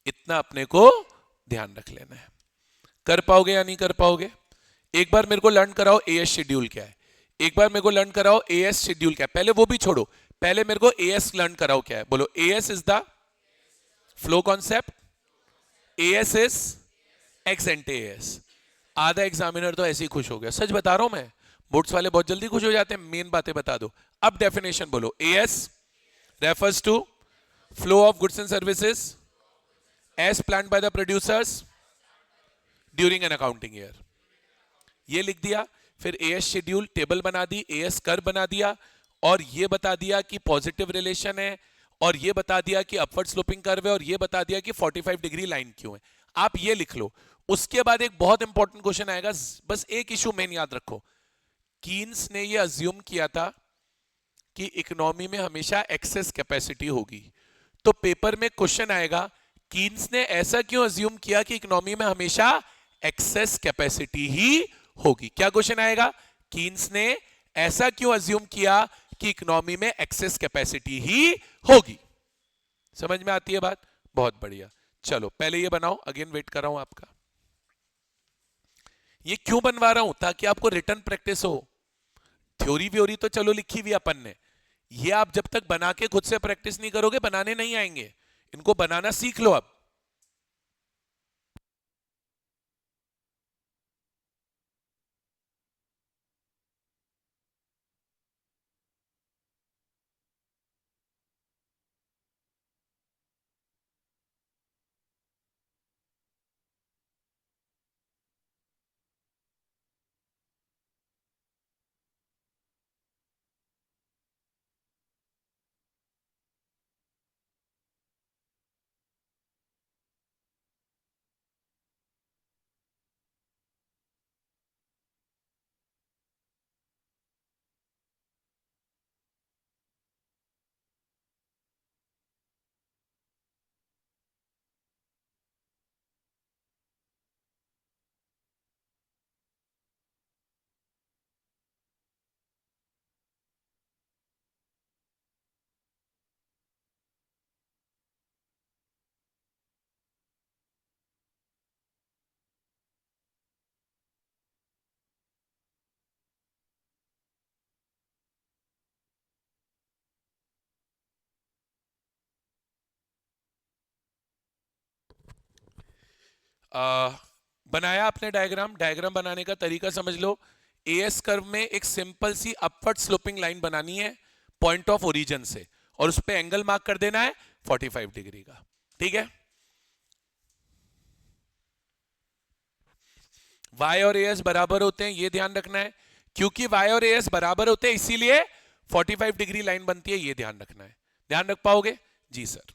इतना अपने को ध्यान रख लेना है। कर पाओगे या नहीं कर पाओगे? एक बार मेरे को लर्न कराओ एएस शेड्यूल क्या है, एक बार मेरे को लर्न कराओ एएस शेड्यूल क्या है। पहले वो भी छोड़ो, पहले मेरे को एएस लर्न कराओ क्या है। बोलो, as is the flow concept, as is x एंटे as. आधा एग्जामिनर तो ऐसे ही खुश हो गया, सच बता रहा हूं मैं, बोर्ड्स वाले बहुत जल्दी खुश हो जाते हैं, मेन बातें बता दो। अब डेफिनेशन बोलो, as refers to flow of goods and services as planned by the producers during an accounting year। ये लिख दिया, फिर एएस शेड्यूल टेबल बना दी, एएस कर बना दिया, और ये बता दिया कि पॉजिटिव रिलेशन है, और ये बता दिया कि अपवर्ड स्लोपिंग कर्व है, और ये बता दिया कि 45 डिग्री लाइन क्यों है। आप ये लिख लो। उसके बाद एक बहुत इंपॉर्टेंट क्वेश्चन आएगा, बस एक इशू मेन याद रखो। कीन्स ने ये अज्यूम किया था कि इकोनॉमी में हमेशा एक्सेस कैपेसिटी होगी, तो पेपर में क्वेश्चन आएगा, कीन्स ने ऐसा क्यों अज्यूम किया कि इकोनॉमी में हमेशा एक्सेस कैपेसिटी ही होगी। क्या क्वेश्चन आएगा? कीन्स ने ऐसा क्यों अज्यूम किया कि इकोनॉमी में एक्सेस कैपेसिटी ही होगी। समझ में आती है बात? बहुत बढ़िया। चलो पहले ये बनाओ, अगेन वेट कर रहा हूं आपका। ये क्यों बनवा रहा हूं? ताकि आपको रिटर्न प्रैक्टिस हो। थ्योरी व्योरी तो चलो लिखी हुई अपन ने, ये आप जब तक बना के खुद से प्रैक्टिस नहीं करोगे, बनाने नहीं आएंगे। इनको बनाना सीख लो अब। बनाया आपने डायग्राम? डायग्राम बनाने का तरीका समझ लो। एएस कर्व में एक सिंपल सी अपवर्ड स्लोपिंग लाइन बनानी है पॉइंट ऑफ ओरिजिन से, और उस पे एंगल मार्क कर देना है 45 डिग्री का। ठीक है? वाई और एएस बराबर होते हैं, ये ध्यान रखना है। क्योंकि वाई और एएस बराबर होते हैं इसीलिए 45 डिग्री लाइन बनती है, ये ध्यान रखना है। ध्यान रख पाओगे? जी सर।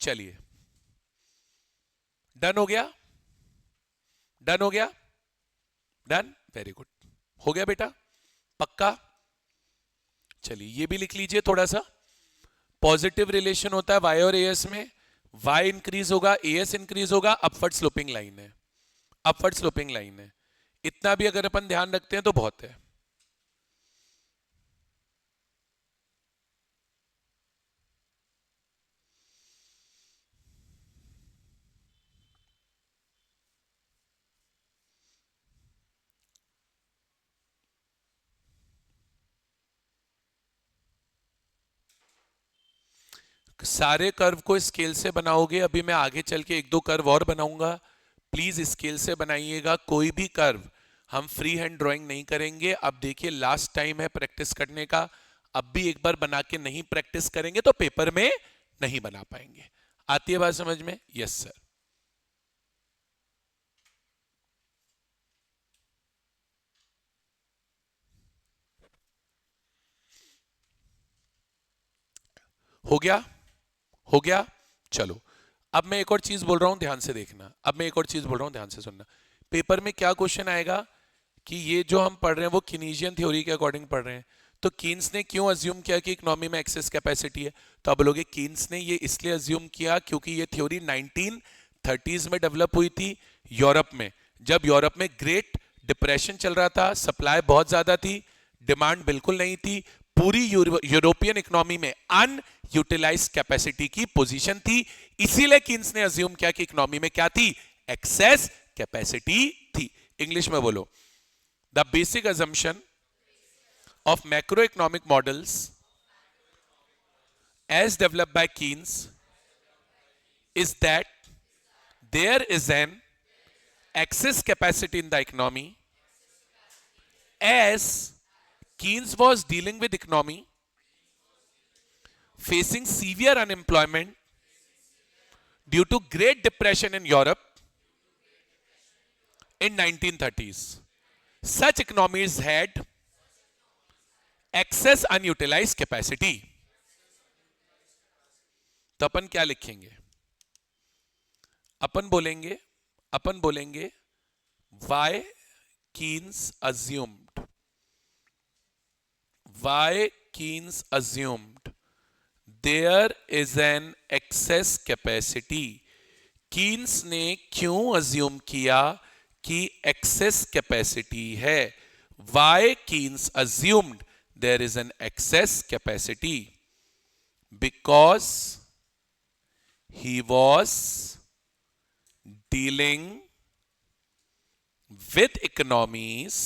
चलिए, डन हो गया? डन हो गया? Done, very good. हो गया बेटा? पक्का? चलिए ये भी लिख लीजिए थोड़ा सा। पॉजिटिव रिलेशन होता है वाई और एएस में, वाई इंक्रीज होगा, एएस इंक्रीज होगा, अपवर्ड स्लोपिंग लाइन है, अपवर्ड स्लोपिंग लाइन है। इतना भी अगर अपन ध्यान रखते हैं तो बहुत है। सारे कर्व को स्केल से बनाओगे, अभी मैं आगे चल के एक दो कर्व और बनाऊंगा, प्लीज स्केल से बनाइएगा। कोई भी कर्व हम फ्री हैंड ड्राइंग नहीं करेंगे। अब देखिए लास्ट टाइम है प्रैक्टिस करने का, अब भी एक बार बना के नहीं प्रैक्टिस करेंगे तो पेपर में नहीं बना पाएंगे। आती है बात समझ में? Yes sir. हो गया? हो गया? चलो अब मैं एक और चीज बोल रहा हूं, ध्यान से देखना। अब मैं एक और चीज बोल रहा हूं, ध्यान से सुनना। पेपर में क्या क्वेश्चन आएगा कि ये जो हम पढ़ रहे हैं वो कीनीजियन थ्योरी के अकॉर्डिंग पढ़ रहे हैं, तो कीन्स ने क्यों अज्यूम किया कि इकोनॉमी में एक्सेस कैपेसिटी है? तो आप बोलोगे कीन्स ने ये इसलिए अज्यूम किया क्योंकि ये थ्योरी 1930s में डेवलप हुई थी यूरोप में, जब यूरोप में ग्रेट डिप्रेशन चल रहा था, सप्लाई बहुत ज्यादा थी, डिमांड बिल्कुल नहीं थी, पूरी यूरोपियन इकोनॉमी में अनयूटिलाइज्ड कैपेसिटी की पोजीशन थी, इसीलिए कीन्स ने अज्यूम किया कि इकोनॉमी में क्या थी, एक्सेस कैपेसिटी थी। इंग्लिश में बोलो, the basic assumption of macro economic models as developed by Keynes is that there is an excess capacity in the economy. As Keynes was dealing with economy facing severe unemployment due to Great Depression in Europe in 1930s. Such economies had excess unutilized capacity. तो अपन क्या लिखेंगे, अपन बोलेंगे why Keynes assumed there is an excess capacity. Keynes ने क्यों assume किया कि access capacity है? Why Keynes assumed there is an excess capacity? Because he was dealing with economies,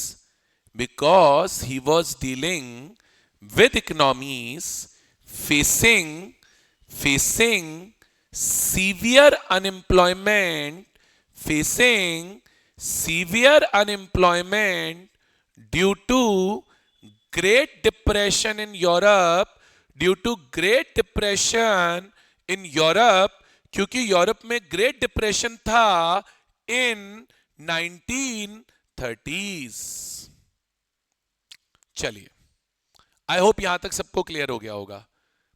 facing severe unemployment due to Great Depression in Europe, क्योंकि Europe में great depression था इन 1930s। चलिए, I hope यहां तक सबको clear हो गया होगा।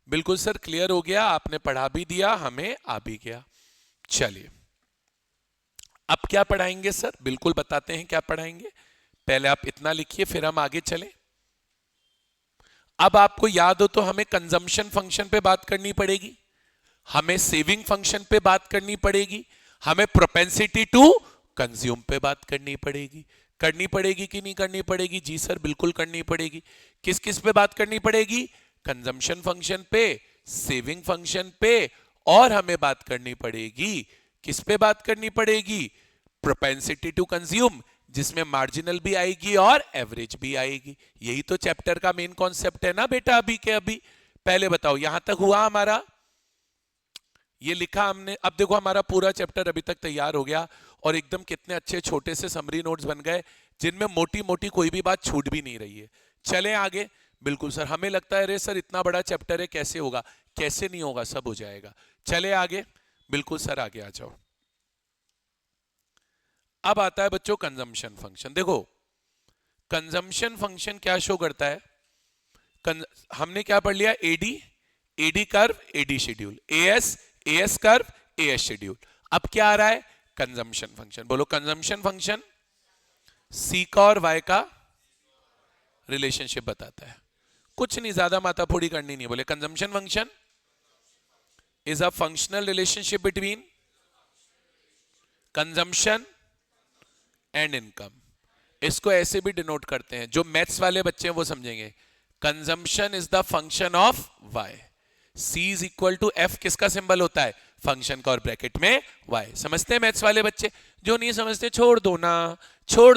बिल्कुल सर, क्लियर हो गया, आपने पढ़ा भी दिया, हमें आ भी गया। चलिए, अब क्या पढ़ाएंगे सर? बिल्कुल बताते हैं क्या पढ़ाएंगे। पहले आप इतना लिखिए, फिर हम आगे चलें। अब आपको याद हो तो हमें कंजम्पशन फंक्शन पे बात करनी पड़ेगी, हमें सेविंग फंक्शन पे बात करनी पड़ेगी, हमें प्रोपेंसिटी टू कंज्यूम पे बात करनी पड़ेगी कि नहीं करनी पड़ेगी? जी सर, बिल्कुल करनी पड़ेगी। किस किस पे बात करनी पड़ेगी? कंजम्पशन फंक्शन पे, सेविंग फंक्शन पे, और हमें बात करनी पड़ेगी, किस पे बात करनी पड़ेगी? प्रोपेंसिटी टू कंज्यूम, जिसमें मार्जिनल भी आएगी और एवरेज भी आएगी। यही तो चैप्टर का मेन कॉन्सेप्ट है ना बेटा। अभी के अभी पहले बताओ, यहां तक हुआ हमारा? ये लिखा हमने। अब देखो, हमारा पूरा चैप्टर अभी तक तैयार हो गया और एकदम कितने अच्छे छोटे से समरी नोट्स बन गए, जिनमें मोटी मोटी कोई भी बात छूट भी नहीं रही है। चलें आगे। बिल्कुल सर, हमें लगता है अरे सर इतना बड़ा चैप्टर है, कैसे होगा? कैसे नहीं होगा, सब हो जाएगा। चले आगे। बिल्कुल सर, आगे आ जाओ। अब आता है बच्चों कंजम्पशन फंक्शन। देखो, कंजम्पशन फंक्शन क्या शो करता है? हमने क्या पढ़ लिया? AD curve, AD schedule, AS curve, AS schedule. अब क्या आ रहा है? Consumption function. बोलो, कंजम्पशन फंक्शन सी का और वाई का रिलेशनशिप बताता है। कुछ नहीं, ज्यादा माथाफोड़ी करनी नहीं। बोले, consumption function is a functional relationship between consumption and income. इसको ऐसे भी डिनोट करते हैं, जो मैथ्स वाले बच्चे हैं वो समझेंगे। Consumption is the function of Y. C is equal to F किसका सिंबल होता है? फंक्शन का, और ब्रैकेट में वाई। समझते हैं मैथ्स वाले बच्चे? जो नहीं समझते छोड़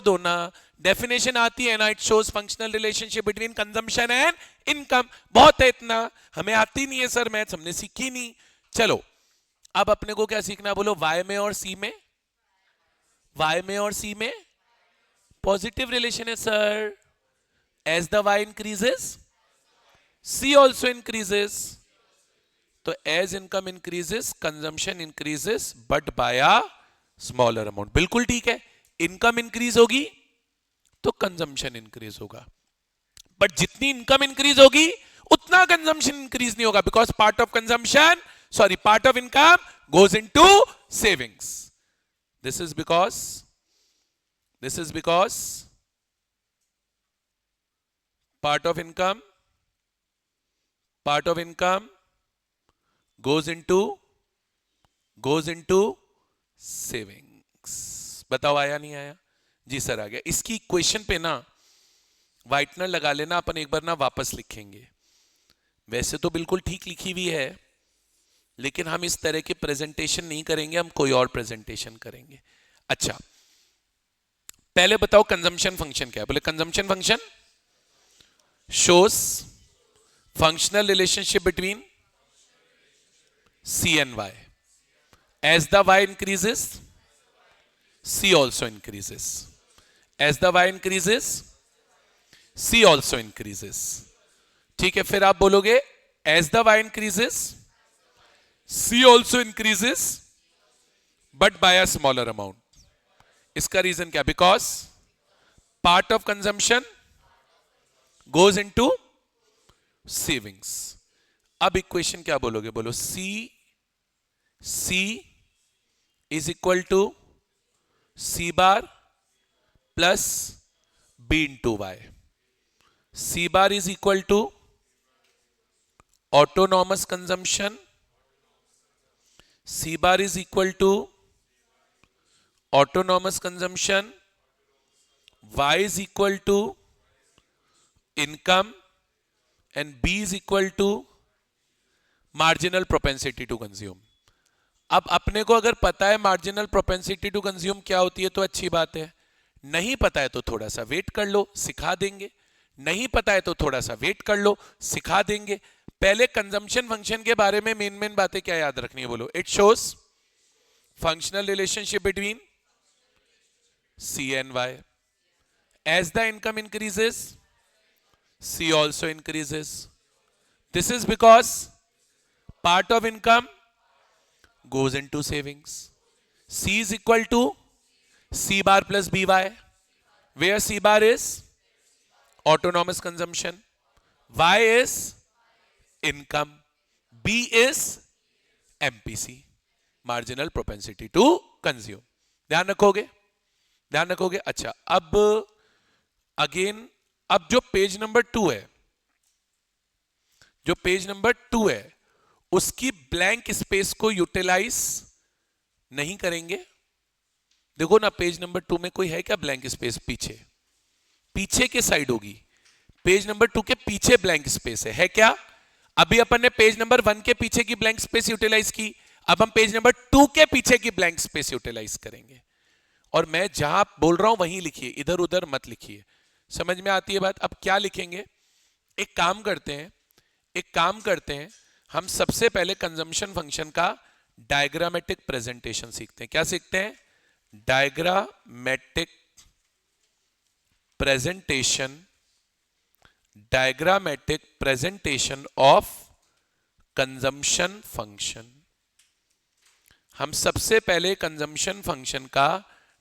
दो ना। डेफिनेशन आती है ना, it shows functional relationship between consumption and income. बहुत है इतना, हमें आती नहीं है सर मैथ्स, हमने सीखी नहीं। चलो, अब अपने को क्या सीखना? बोलो, वाई में और सी में पॉजिटिव रिलेशन है sir. As the Y increases, C also increases. तो as income increases, consumption increases, but by a smaller amount. बिल्कुल ठीक है, इनकम इंक्रीज होगी तो कंजम्पशन इंक्रीज होगा, बट जितनी इनकम इंक्रीज होगी उतना कंजम्पशन इंक्रीज नहीं होगा, because part of income goes into savings. This is because part of income goes into savings। बताओ, आया नहीं आया? जी सर, आ गया। इसकी इक्वेशन पे ना व्हाइटनर लगा लेना, अपन एक बार ना वापस लिखेंगे। वैसे तो बिल्कुल ठीक लिखी हुई है, लेकिन हम इस तरह की प्रेजेंटेशन नहीं करेंगे, हम कोई और प्रेजेंटेशन करेंगे। अच्छा, पहले बताओ कंजम्पशन फंक्शन क्या है। बोले consumption function shows functional relationship between C and Y. As the Y increases, C also increases. As the Y increases, C also increases. ठीक है, फिर आप बोलोगे as the Y increases, C also increases, but by a smaller amount. इसका reason क्या? Because part of consumption goes into savings. अब equation क्या बोलोगे? बोलो C is equal to C bar plus B into Y. C bar is equal to autonomous consumption. C bar is equal to autonomous consumption. Y is equal to income and B is equal to marginal propensity to consume. अब अपने को अगर पता है marginal propensity to consume क्या होती है तो अच्छी बात है, नहीं पता है तो थोड़ा सा वेट कर लो, सिखा देंगे। नहीं पता है तो थोड़ा सा वेट कर लो, सिखा देंगे। पहले कंजम्पशन फंक्शन के बारे में मेन बातें क्या याद रखनी है? बोलो it shows functional relationship between C and Y. As the income increases, C also increases. This is because part of income goes into savings. C is equal to C bar plus BY, where C bar is autonomous consumption, Y is income, B is MPC, marginal propensity to consume. ध्यान रखोगे? ध्यान रखोगे? अच्छा, अब again, अब जो page number 2 है, जो पेज नंबर 2 है उसकी ब्लैंक स्पेस को यूटिलाइज नहीं करेंगे। देखो ना, पेज नंबर 2 में कोई है क्या ब्लैंक स्पेस? पीछे, पीछे के साइड होगी। पेज नंबर 2 के पीछे ब्लैंक स्पेस है क्या? अभी अपन ने पेज नंबर 1 के पीछे की ब्लैंक स्पेस यूटिलाइज की, अब हम पेज नंबर 2 के पीछे की ब्लैंक स्पेस यूटिलाइज करेंगे। और मैं जहां बोल रहा हूं वहीं लिखिए, इधर उधर मत लिखिए। समझ में आती है बात? अब क्या लिखेंगे? एक काम करते हैं, हम सबसे पहले कंजम्पशन फंक्शन का डायग्रामेटिक प्रेजेंटेशन सीखते हैं। क्या सीखते हैं? Diagrammatic presentation of consumption function. हम सबसे पहले कंजम्पशन फंक्शन का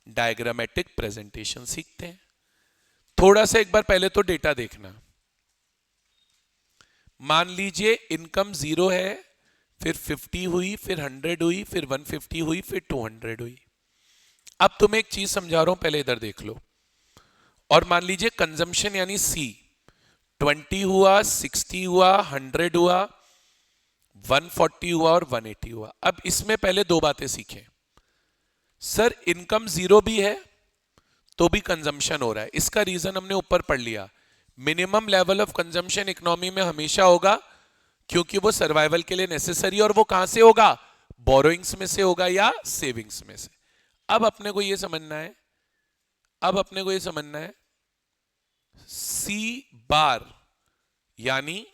डायग्रामेटिक प्रेजेंटेशन सीखते हैं। थोड़ा सा एक बार पहले तो डेटा देखना। मान लीजिए इनकम 0 है, फिर 50 हुई, फिर 100 हुई, फिर 150 हुई, फिर 200 हुई। अब तुम्हें एक चीज समझा रहा हूं, पहले इधर देख लो। और मान लीजिए कंजम्पशन यानी C 20 हुआ, 60 हुआ, 100 हुआ, 140 हुआ और 180 हुआ। अब इसमें पहले दो बातें सीखें। सर इनकम 0 भी है तो भी कंजम्पशन हो रहा है, इसका रीजन हमने ऊपर पढ़ लिया। Minimum level of consumption economy में हमेशा होगा, क्योंकि वो सर्वाइवल के लिए नेसेसरी, और वो कहां से होगा? बोरोइंग्स में से होगा या सेविंग्स में से। अब अपने को ये समझना है, C बार यानी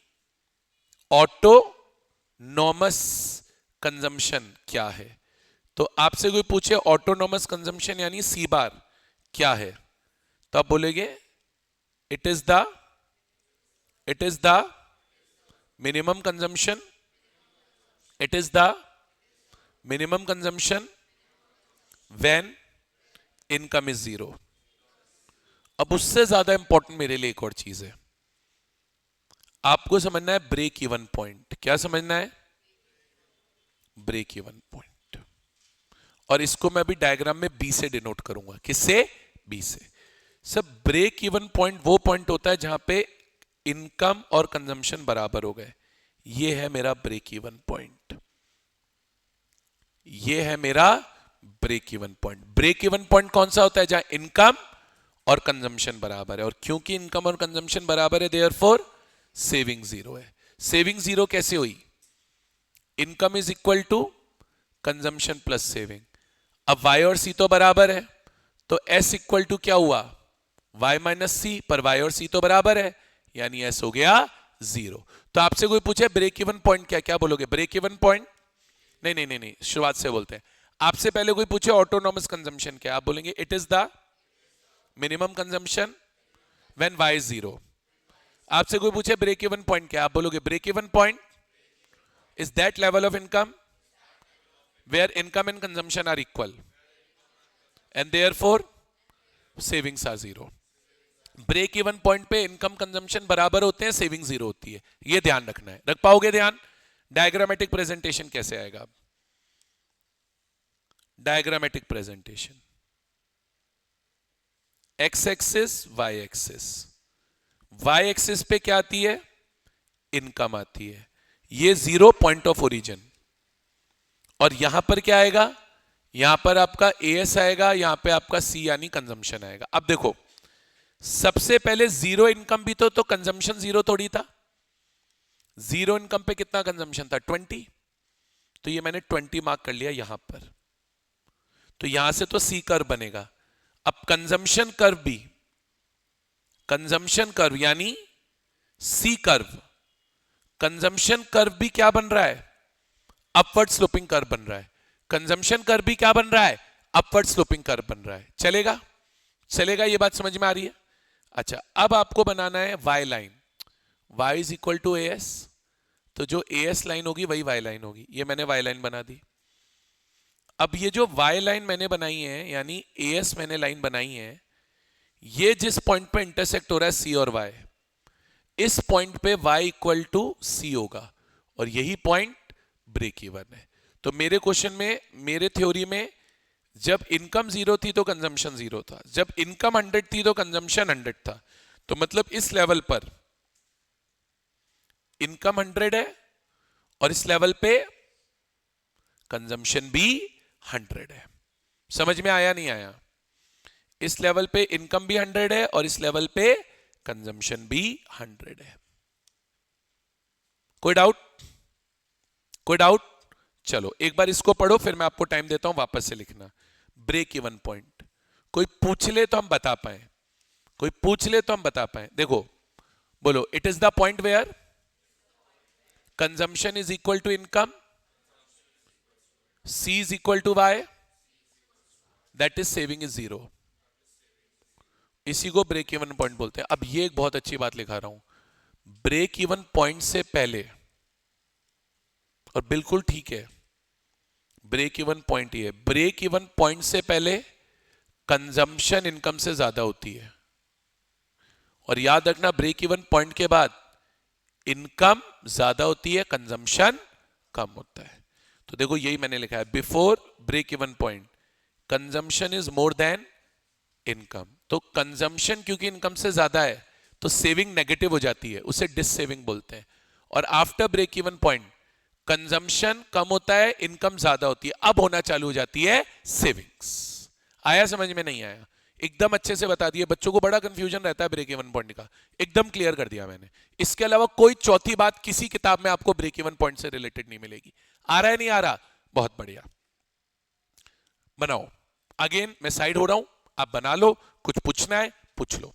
ऑटोनॉमस कंजम्पशन क्या है। तो आपसे कोई पूछे ऑटोनॉमस कंजम्पशन यानी C बार क्या है, तो आप बोलेगे it is the minimum consumption, it is the minimum consumption when income is 0। अब उससे ज्यादा इंपॉर्टेंट मेरे लिए एक और चीज है, आपको समझना है ब्रेक इवन पॉइंट। क्या समझना है? Break even point. और इसको मैं अभी डायग्राम में B से डिनोट करूंगा। किससे? B से। सब ब्रेक इवन पॉइंट वो पॉइंट होता है जहां पे इनकम और कंजम्पशन बराबर हो गए। ये है मेरा ब्रेक इवन पॉइंट, ये है मेरा break even point. Break even point कौन सा होता है? जहां इनकम और कंजम्पशन बराबर है, और क्योंकि इनकम और कंजम्पशन बराबर है देयरफॉर सेविंग जीरो है। सेविंग जीरो कैसे हुई? Income is equal to consumption plus saving. अब y और c तो बराबर है, तो s इक्वल टू क्या हुआ? y माइनस सी, पर y और c तो बराबर है, यानी s हो गया जीरो। तो आपसे कोई पूछे ब्रेक इवन पॉइंट क्या, क्या बोलोगे? Break even point? नहीं नहीं नहीं नहीं, शुरुआत से बोलते हैं। आपसे पहले कोई पूछे ऑटोनॉमस कंजम्पशन क्या, आप बोलेंगे it is the minimum consumption when y is zero. आपसे कोई पूछे ब्रेक इवन पॉइंट क्या, आप बोलोगे break even point is that level of income where income and consumption are equal and therefore savings are zero. Break even point पे income consumption बराबर होते हैं, सेविंग जीरो होती है, ये ध्यान रखना है। रख पाओगे ध्यान? डायग्रामेटिक प्रेजेंटेशन कैसे आएगा? Diagrammatic presentation, X axis Y axis, Y axis पे क्या आती है? इनकम आती है, ये जीरो पॉइंट ऑफ ओरिजिन। और यहां पर क्या आएगा? यहां पर आपका एएस आएगा, यहां पे आपका सी यानी कंजम्पशन आएगा। अब देखो, सबसे पहले जीरो इनकम भी तो कंजम्पशन जीरो थोड़ी था। जीरो इनकम पे कितना कंजम्पशन था? 20। तो ये मैंने 20 मार्क कर लिया यहां पर। तो यहां से तो सी कर्व बनेगा। अब कंजम्पशन कर्व भी, कंजम्पशन कर्व यानी सी कर्व, कंजम्पशन कर्व भी क्या बन रहा है? अपवर्ड स्लोपिंग कर्व बन रहा है। कंजम्पशन कर्व भी क्या बन रहा है? अपवर्ड स्लोपिंग कर्व बन रहा है। चलेगा? चलेगा? ये बात समझ में आ रही है? अच्छा, अब आपको बनाना है Y line. y is equal to A S, तो जो ए एस लाइन होगी वही वाई लाइन होगी। ये मैंने वाई लाइन बना दी। अब ये जो वाई लाइन मैंने बनाई है, यानी ए एस मैंने लाइन बनाई है, ये जिस पॉइंट पे इंटरसेक्ट हो रहा है सी और वाई, इस पॉइंट पे y इक्वल टू सी होगा, और यही पॉइंट ब्रेक इवन है। तो मेरे क्वेश्चन में, मेरे थ्योरी में, जब इनकम जीरो थी तो कंजम्पशन जीरो था, जब इनकम 100 थी तो कंजम्पशन 100 था। तो मतलब इस लेवल पर इनकम 100 है और इस लेवल पे कंजम्पशन भी 100 है। समझ में आया नहीं आया? इस लेवल पे इनकम भी 100 है और इस लेवल पे कंजम्पशन भी 100 है। कोई डाउट? कोई डाउट? चलो एक बार इसको पढ़ो, फिर मैं आपको टाइम देता हूं वापस से लिखना। ब्रेक इवन पॉइंट, कोई पूछ ले तो हम बता पाए, कोई पूछ ले तो हम बता पाए। देखो, बोलो, it is the point where consumption is equal to income, C is equal to Y, that is saving is zero. इसी को ब्रेक इवन पॉइंट बोलते हैं। अब ये एक बहुत अच्छी बात लिखा रहा हूं, ब्रेक इवन पॉइंट से पहले, और बिल्कुल ठीक है, ब्रेक इवन पॉइंट ही है, ब्रेक इवन पॉइंट से पहले कंजम्पशन इनकम से ज्यादा होती है, और याद रखना ब्रेक इवन पॉइंट के बाद इनकम ज्यादा होती है, कंजम्पशन कम होता है। तो देखो यही मैंने लिखा है, before break even point consumption is more than income. तो कंजम्पशन क्योंकि इनकम से ज्यादा है तो सेविंग नेगेटिव हो जाती है, उसे डिस सेविंग बोलते हैं। और after break even point consumption कम होता है, इनकम ज्यादा होती है, अब होना चालू हो जाती है सेविंग्स। आया समझ में? नहीं आया? एकदम अच्छे से बता दिए। बच्चों को बड़ा कंफ्यूजन रहता है ब्रेक इवन पॉइंट का, एकदम क्लियर कर दिया मैंने। इसके अलावा कोई चौथी बात किसी किताब में आपको ब्रेक इवन पॉइंट से रिलेटेड नहीं मिलेगी। आ रहा है? नहीं आ रहा? बहुत बढ़िया, बनाओ। अगेन मैं साइड हो रहा हूं, आप बना लो, कुछ पूछना है पूछ लो।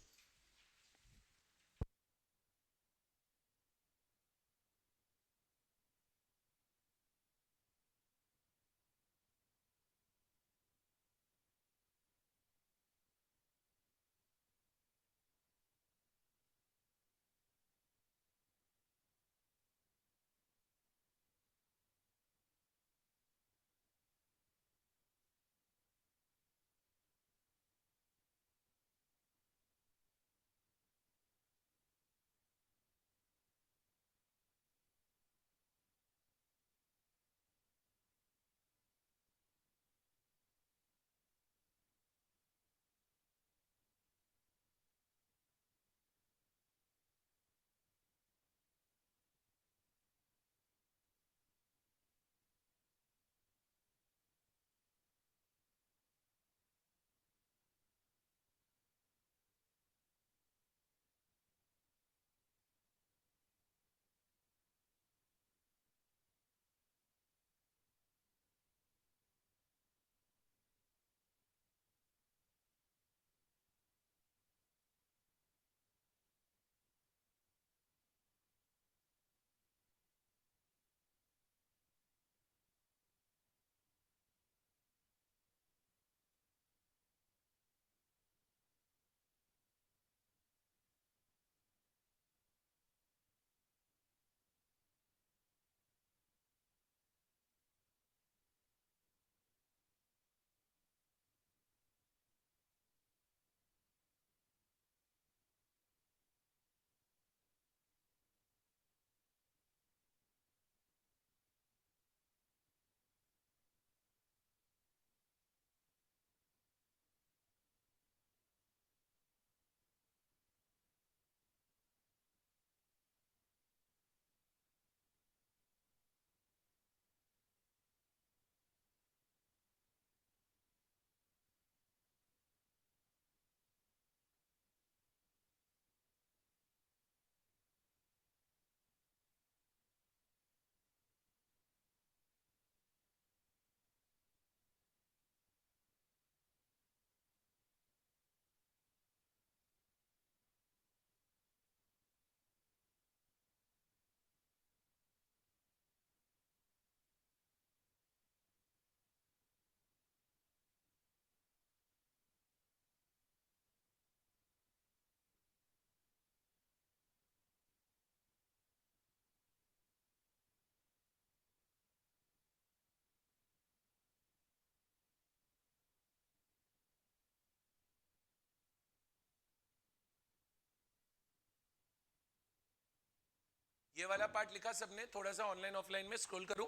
ये वाला पार्ट लिखा सबने? थोड़ा सा ऑनलाइन ऑफलाइन में स्क्रॉल करूं?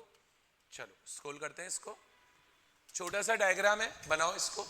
चलो स्क्रॉल करते हैं इसको। छोटा सा डायग्राम है, बनाओ इसको।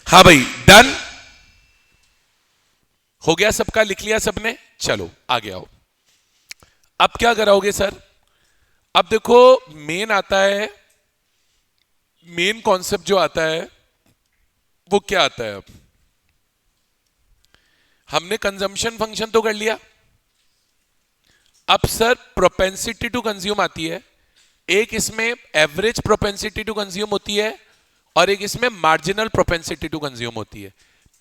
हाँ भाई, डन हो गया सबका? लिख लिया सबने? चलो आगे आओ। अब क्या कराओगे सर? अब देखो, मेन आता है, मेन कॉन्सेप्ट जो आता है वो क्या आता है? अब हमने कंजम्पशन फंक्शन तो कर लिया। अब सर प्रोपेंसिटी टू कंज्यूम आती है। एक इसमें एवरेज प्रोपेंसिटी टू कंज्यूम होती है और एक इसमें मार्जिनल प्रोपेंसिटी टू कंज्यूम होती है।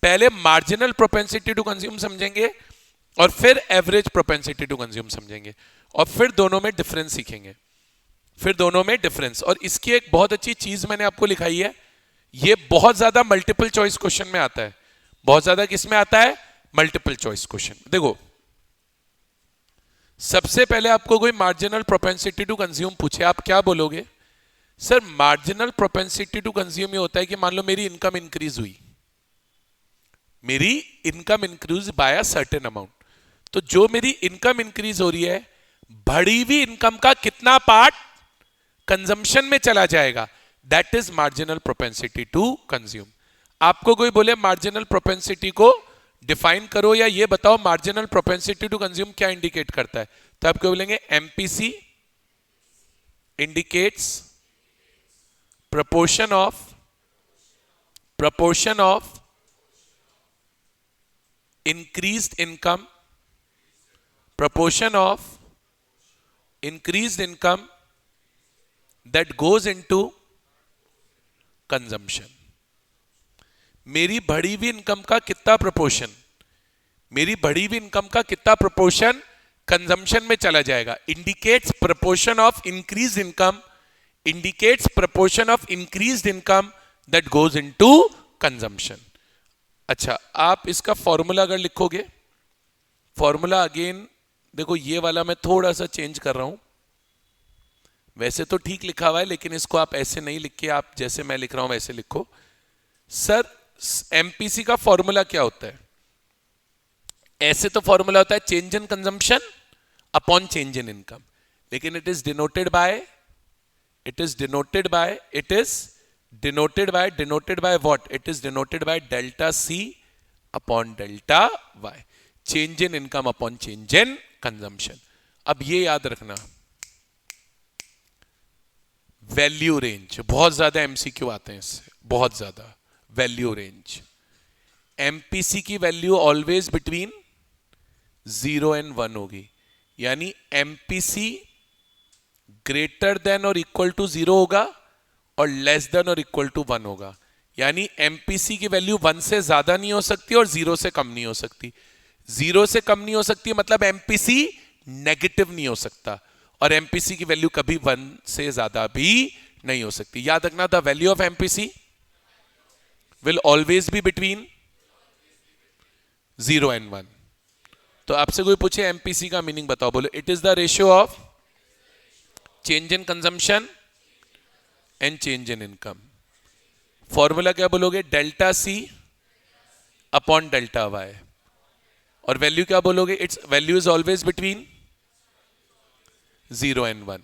पहले मार्जिनल प्रोपेंसिटी टू कंज्यूम समझेंगे और फिर एवरेज प्रोपेंसिटी टू कंज्यूम समझेंगे और फिर दोनों में डिफरेंस सीखेंगे। फिर दोनों में डिफरेंस। और इसकी एक बहुत अच्छी चीज मैंने आपको लिखाई है, ये बहुत ज्यादा मल्टीपल चॉइस क्वेश्चन में आता है। बहुत ज्यादा किस में आता है? Multiple choice question. देखो, सबसे पहले आपको कोई मार्जिनल प्रोपेंसिटी टू कंज्यूम पूछे, आप क्या बोलोगे? Sir marginal propensity to consume ये होता है कि मान लो मेरी इनकम इंक्रीज हुई, मेरी income increase by a certain amount. तो जो मेरी इनकम इंक्रीज हो रही है, बढ़ी हुई इनकम का कितना पार्ट कंजम्पशन में चला जाएगा, that is marginal propensity to consume. आपको कोई बोले मार्जिनल प्रोपेंसिटी को डिफाइन करो या ये बताओ मार्जिनल प्रोपेंसिटी टू कंज्यूम क्या इंडिकेट करता है, तो आप क्या बोलेंगे? MPC indicates proportion of increased income, proportion of increased income that goes into consumption। मेरी बढ़ी हुई इनकम का कितना प्रोपोर्शन, मेरी बढ़ी हुई इनकम का कितना प्रोपोर्शन कंजम्पशन में चला जाएगा। Indicates proportion of increase income, indicates proportion of increased income that goes into consumption। अच्छा, आप इसका फॉर्मूला अगर लिखोगे, फॉर्मूला अगेन देखो, ये वाला मैं थोड़ा सा चेंज कर रहा हूं। वैसे तो ठीक लिखा हुआ है, लेकिन इसको आप ऐसे नहीं लिख के, आप जैसे मैं लिख रहा हूं वैसे लिखो। सर एमपीसी का फॉर्मूला क्या होता है? ऐसे तो फॉर्मूला होता है change in consumption upon change in income, लेकिन it is denoted by denoted by what? It is denoted by delta C upon delta Y, change in income upon change in consumption। अब ये याद रखना, value range, बहुत ज्यादा MCQ आते हैं इससे, बहुत ज्यादा। वैल्यू रेंज, एमपीसी की वैल्यू ऑलवेज बिटवीन 0 and 1 होगी, यानी एमपीसी ग्रेटर देन और इक्वल टू 0 होगा और लेस देन और इक्वल टू 1 होगा। यानी एमपीसी की वैल्यू 1 से ज्यादा नहीं हो सकती और 0 से कम नहीं हो सकती। 0 से कम नहीं हो सकती मतलब एमपीसी नेगेटिव नहीं हो सकता, और एमपीसी की वैल्यू कभी 1 से ज्यादा भी नहीं हो सकती। याद रखना, the value of MPC will always be between 0 and 1। तो आपसे कोई पूछे एमपीसी का मीनिंग बताओ, बोलो it is the ratio of change in consumption and change in income. Formula क्या बोलोगे? Delta C upon delta Y, और वैल्यू क्या बोलोगे? Its value is always between 0 and 1।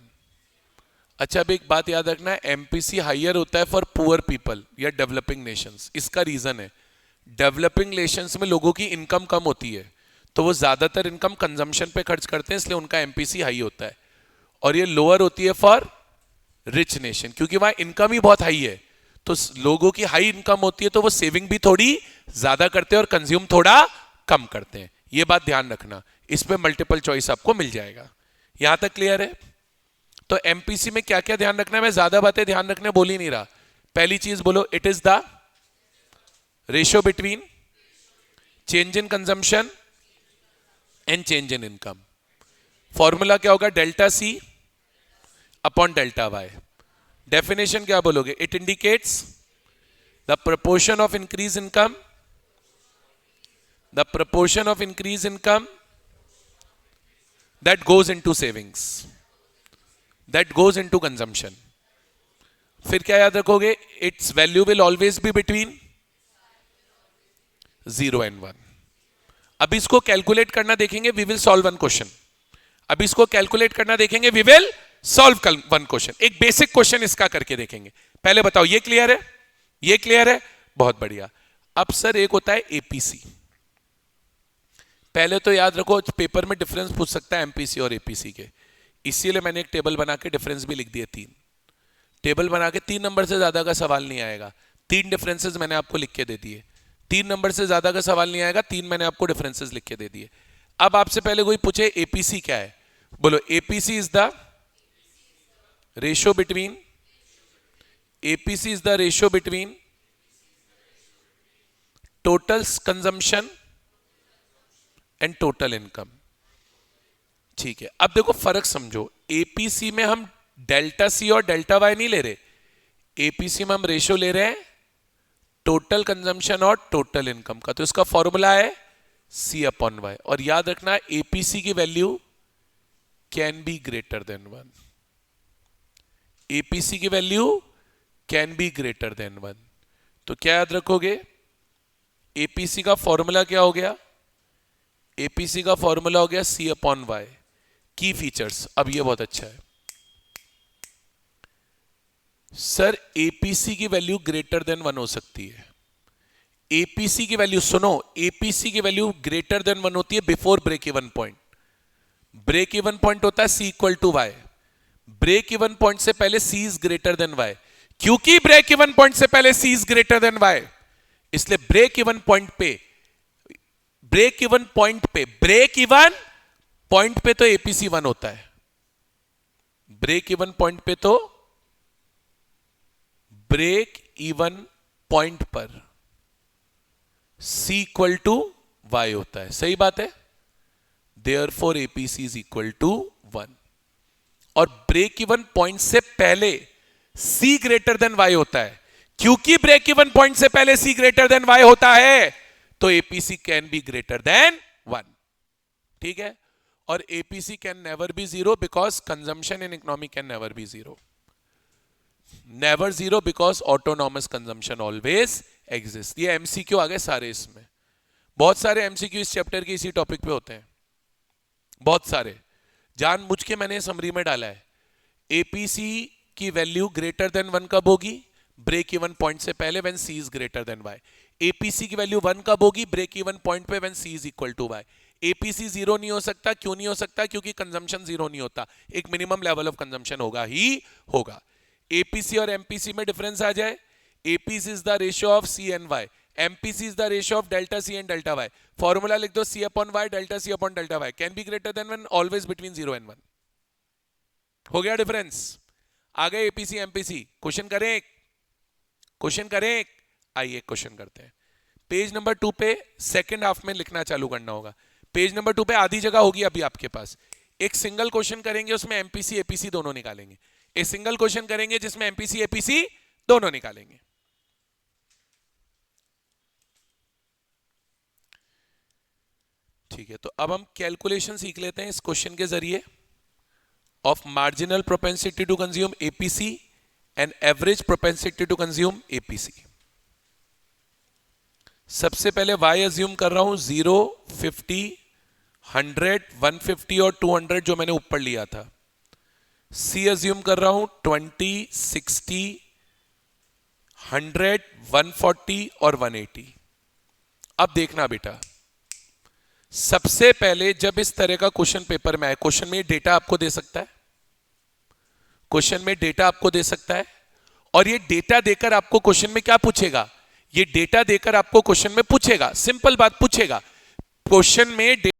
अच्छा, अब एक बात याद रखना है, एमपीसी हायर होता है फॉर पुअर पीपल या डेवलपिंग नेशंस। इसका रीजन है, डेवलपिंग नेशंस में लोगों की इनकम कम होती है, तो वो ज्यादातर इनकम कंजम्पशन पे खर्च करते हैं, इसलिए उनका एमपीसी हाई होता है। और ये लोअर होती है फॉर रिच नेशन, क्योंकि वहां इनकम ही बहुत हाई है, तो लोगों की हाई इनकम होती है तो वो सेविंग भी थोड़ी ज्यादा करते हैं और कंज्यूम थोड़ा कम करते हैं। ये बात ध्यान रखना, इस पे मल्टीपल चॉइस आपको मिल जाएगा। यहां तक क्लियर है? तो एमपीसी में क्या क्या ध्यान रखना है, मैं ज्यादा बातें ध्यान रखने बोल ही नहीं रहा। पहली चीज बोलो, it is the ratio between change in consumption and change in income. Formula क्या होगा? Delta C upon delta Y. Definition क्या बोलोगे? It indicates the proportion of increase income, the proportion of increase income that goes into savings, that goes into consumption। फिर क्या याद रखोगे? its value will always be between 0 and 1। अब इसको calculate करना देखेंगे, we will solve one question। अब इसको कैलकुलेट करना देखेंगे, we will solve one question। एक बेसिक क्वेश्चन इसका करके देखेंगे। पहले बताओ, ये क्लियर है? ये क्लियर है? बहुत बढ़िया। अब सर एक होता है एपीसी। पहले तो याद रखो, पेपर में डिफरेंस पूछ सकता है एमपीसी और एपीसी के, इसीलिए मैंने एक टेबल बना के डिफरेंस भी लिख दिए 3। टेबल बना के 3 नंबर से ज्यादा का सवाल नहीं आएगा। 3 डिफरेंसेस मैंने आपको लिख के दे दिए। 3 नंबर से ज्यादा का सवाल नहीं आएगा, 3 मैंने आपको डिफरेंसेस लिख के दे दिए। अब आपसे पहले कोई पूछे एपीसी क्या है, बोलो APC is the ratio between, APC is the ratio between total consumption and total income. ठीक है, अब देखो फर्क समझो, एपीसी में हम डेल्टा सी और डेल्टा वाई नहीं ले रहे, एपीसी में हम रेशियो ले रहे हैं टोटल कंजम्पशन और टोटल इनकम का। तो इसका फॉर्मूला है सी अपॉन वाई, और याद रखना एपीसी की value can be greater than 1। APC की value can be greater than 1। तो क्या याद रखोगे? एपीसी का फॉर्मूला क्या हो गया? एपीसी का फॉर्मूला हो गया सी अपॉन वाई। की फीचर्स, अब ये बहुत अच्छा है सर, एपीसी की वैल्यू ग्रेटर देन 1 हो सकती है। एपीसी की वैल्यू सुनो, एपीसी की वैल्यू ग्रेटर देन 1 होती है before break even point. Break even point होता है C equal to Y. Break even point से पहले C is greater than Y. क्योंकि ब्रेक इवन पॉइंट से पहले C is greater than Y, इसलिए ब्रेक इवन पॉइंट पे, ब्रेक इवन पॉइंट पे, ब्रेक इवन पॉइंट पे तो एपीसी 1 होता है। ब्रेक इवन पॉइंट पे तो, ब्रेक इवन पॉइंट पर सी इक्वल टू वाई होता है। सही बात है? Therefore APC is equal to 1। और ब्रेक इवन पॉइंट से पहले सी ग्रेटर देन वाई होता है। क्योंकि ब्रेक इवन पॉइंट से पहले सी ग्रेटर देन वाई होता है, तो APC can be greater than 1। ठीक है? और APC can never be 0 because consumption in economy can never be 0। Never 0 because autonomous consumption always exist. ये एमसीक्यू आ गए सारे, इसमें बहुत सारे एमसीक्यू इस चैप्टर के इसी टॉपिक पे होते हैं, बहुत सारे। जानबूझ के मैंने समरी में डाला है। एपीसी की वैल्यू ग्रेटर देन 1 कब होगी? ब्रेक इवन पॉइंट से पहले, when C is greater than Y. APC की वैल्यू 1 कब होगी? ब्रेक इवन पॉइंट पे, when C is equal to Y. APC 0 नहीं हो सकता। क्यों नहीं हो सकता? क्योंकि कंजम्पशन 0 नहीं होता, एक मिनिमम लेवल ऑफ कंजम्पशन होगा ही होगा। एपीसी और एमपीसी में डिफरेंस आ जाए, APC is the ratio of C and Y, MPC is the ratio of delta C and delta Y. Formula लिख दो, C upon Y delta C upon delta Y can be greater than 1, always between 0 and 1। हो गया difference? आ गए APC MPC. Question करें एक, question करें एक। आइए क्वेश्चन करते हैं। पेज नंबर 2 पे सेकंड हाफ में लिखना चालू करना होगा। पेज नंबर 2 पे आधी जगह होगी अभी आपके पास। एक सिंगल क्वेश्चन करेंगे, उसमें एमपीसी एपीसी दोनों निकालेंगे। एक सिंगल क्वेश्चन करेंगे जिसमें एमपीसी एपीसी दोनों निकालेंगे। ठीक है, तो अब हम कैलकुलेशन सीख लेते हैं इस क्वेश्चन के जरिए of marginal propensity to consume APC and average propensity to consume APC. सबसे पहले y अज्यूम कर रहा हूं 0, 50, 100, 150 और 200 जो मैंने ऊपर लिया था। c अज्यूम कर रहा हूं 20, 60, 100, 140 और 180। अब देखना बेटा, सबसे पहले जब इस तरह का क्वेश्चन पेपर में आए, क्वेश्चन में डेटा आपको दे सकता है, क्वेश्चन में डेटा आपको दे सकता है, और ये डेटा देकर आपको क्वेश्चन में क्या पूछेगा, ये डेटा देकर आपको क्वेश्चन में पूछेगा, सिंपल बात पूछेगा क्वेश्चन में।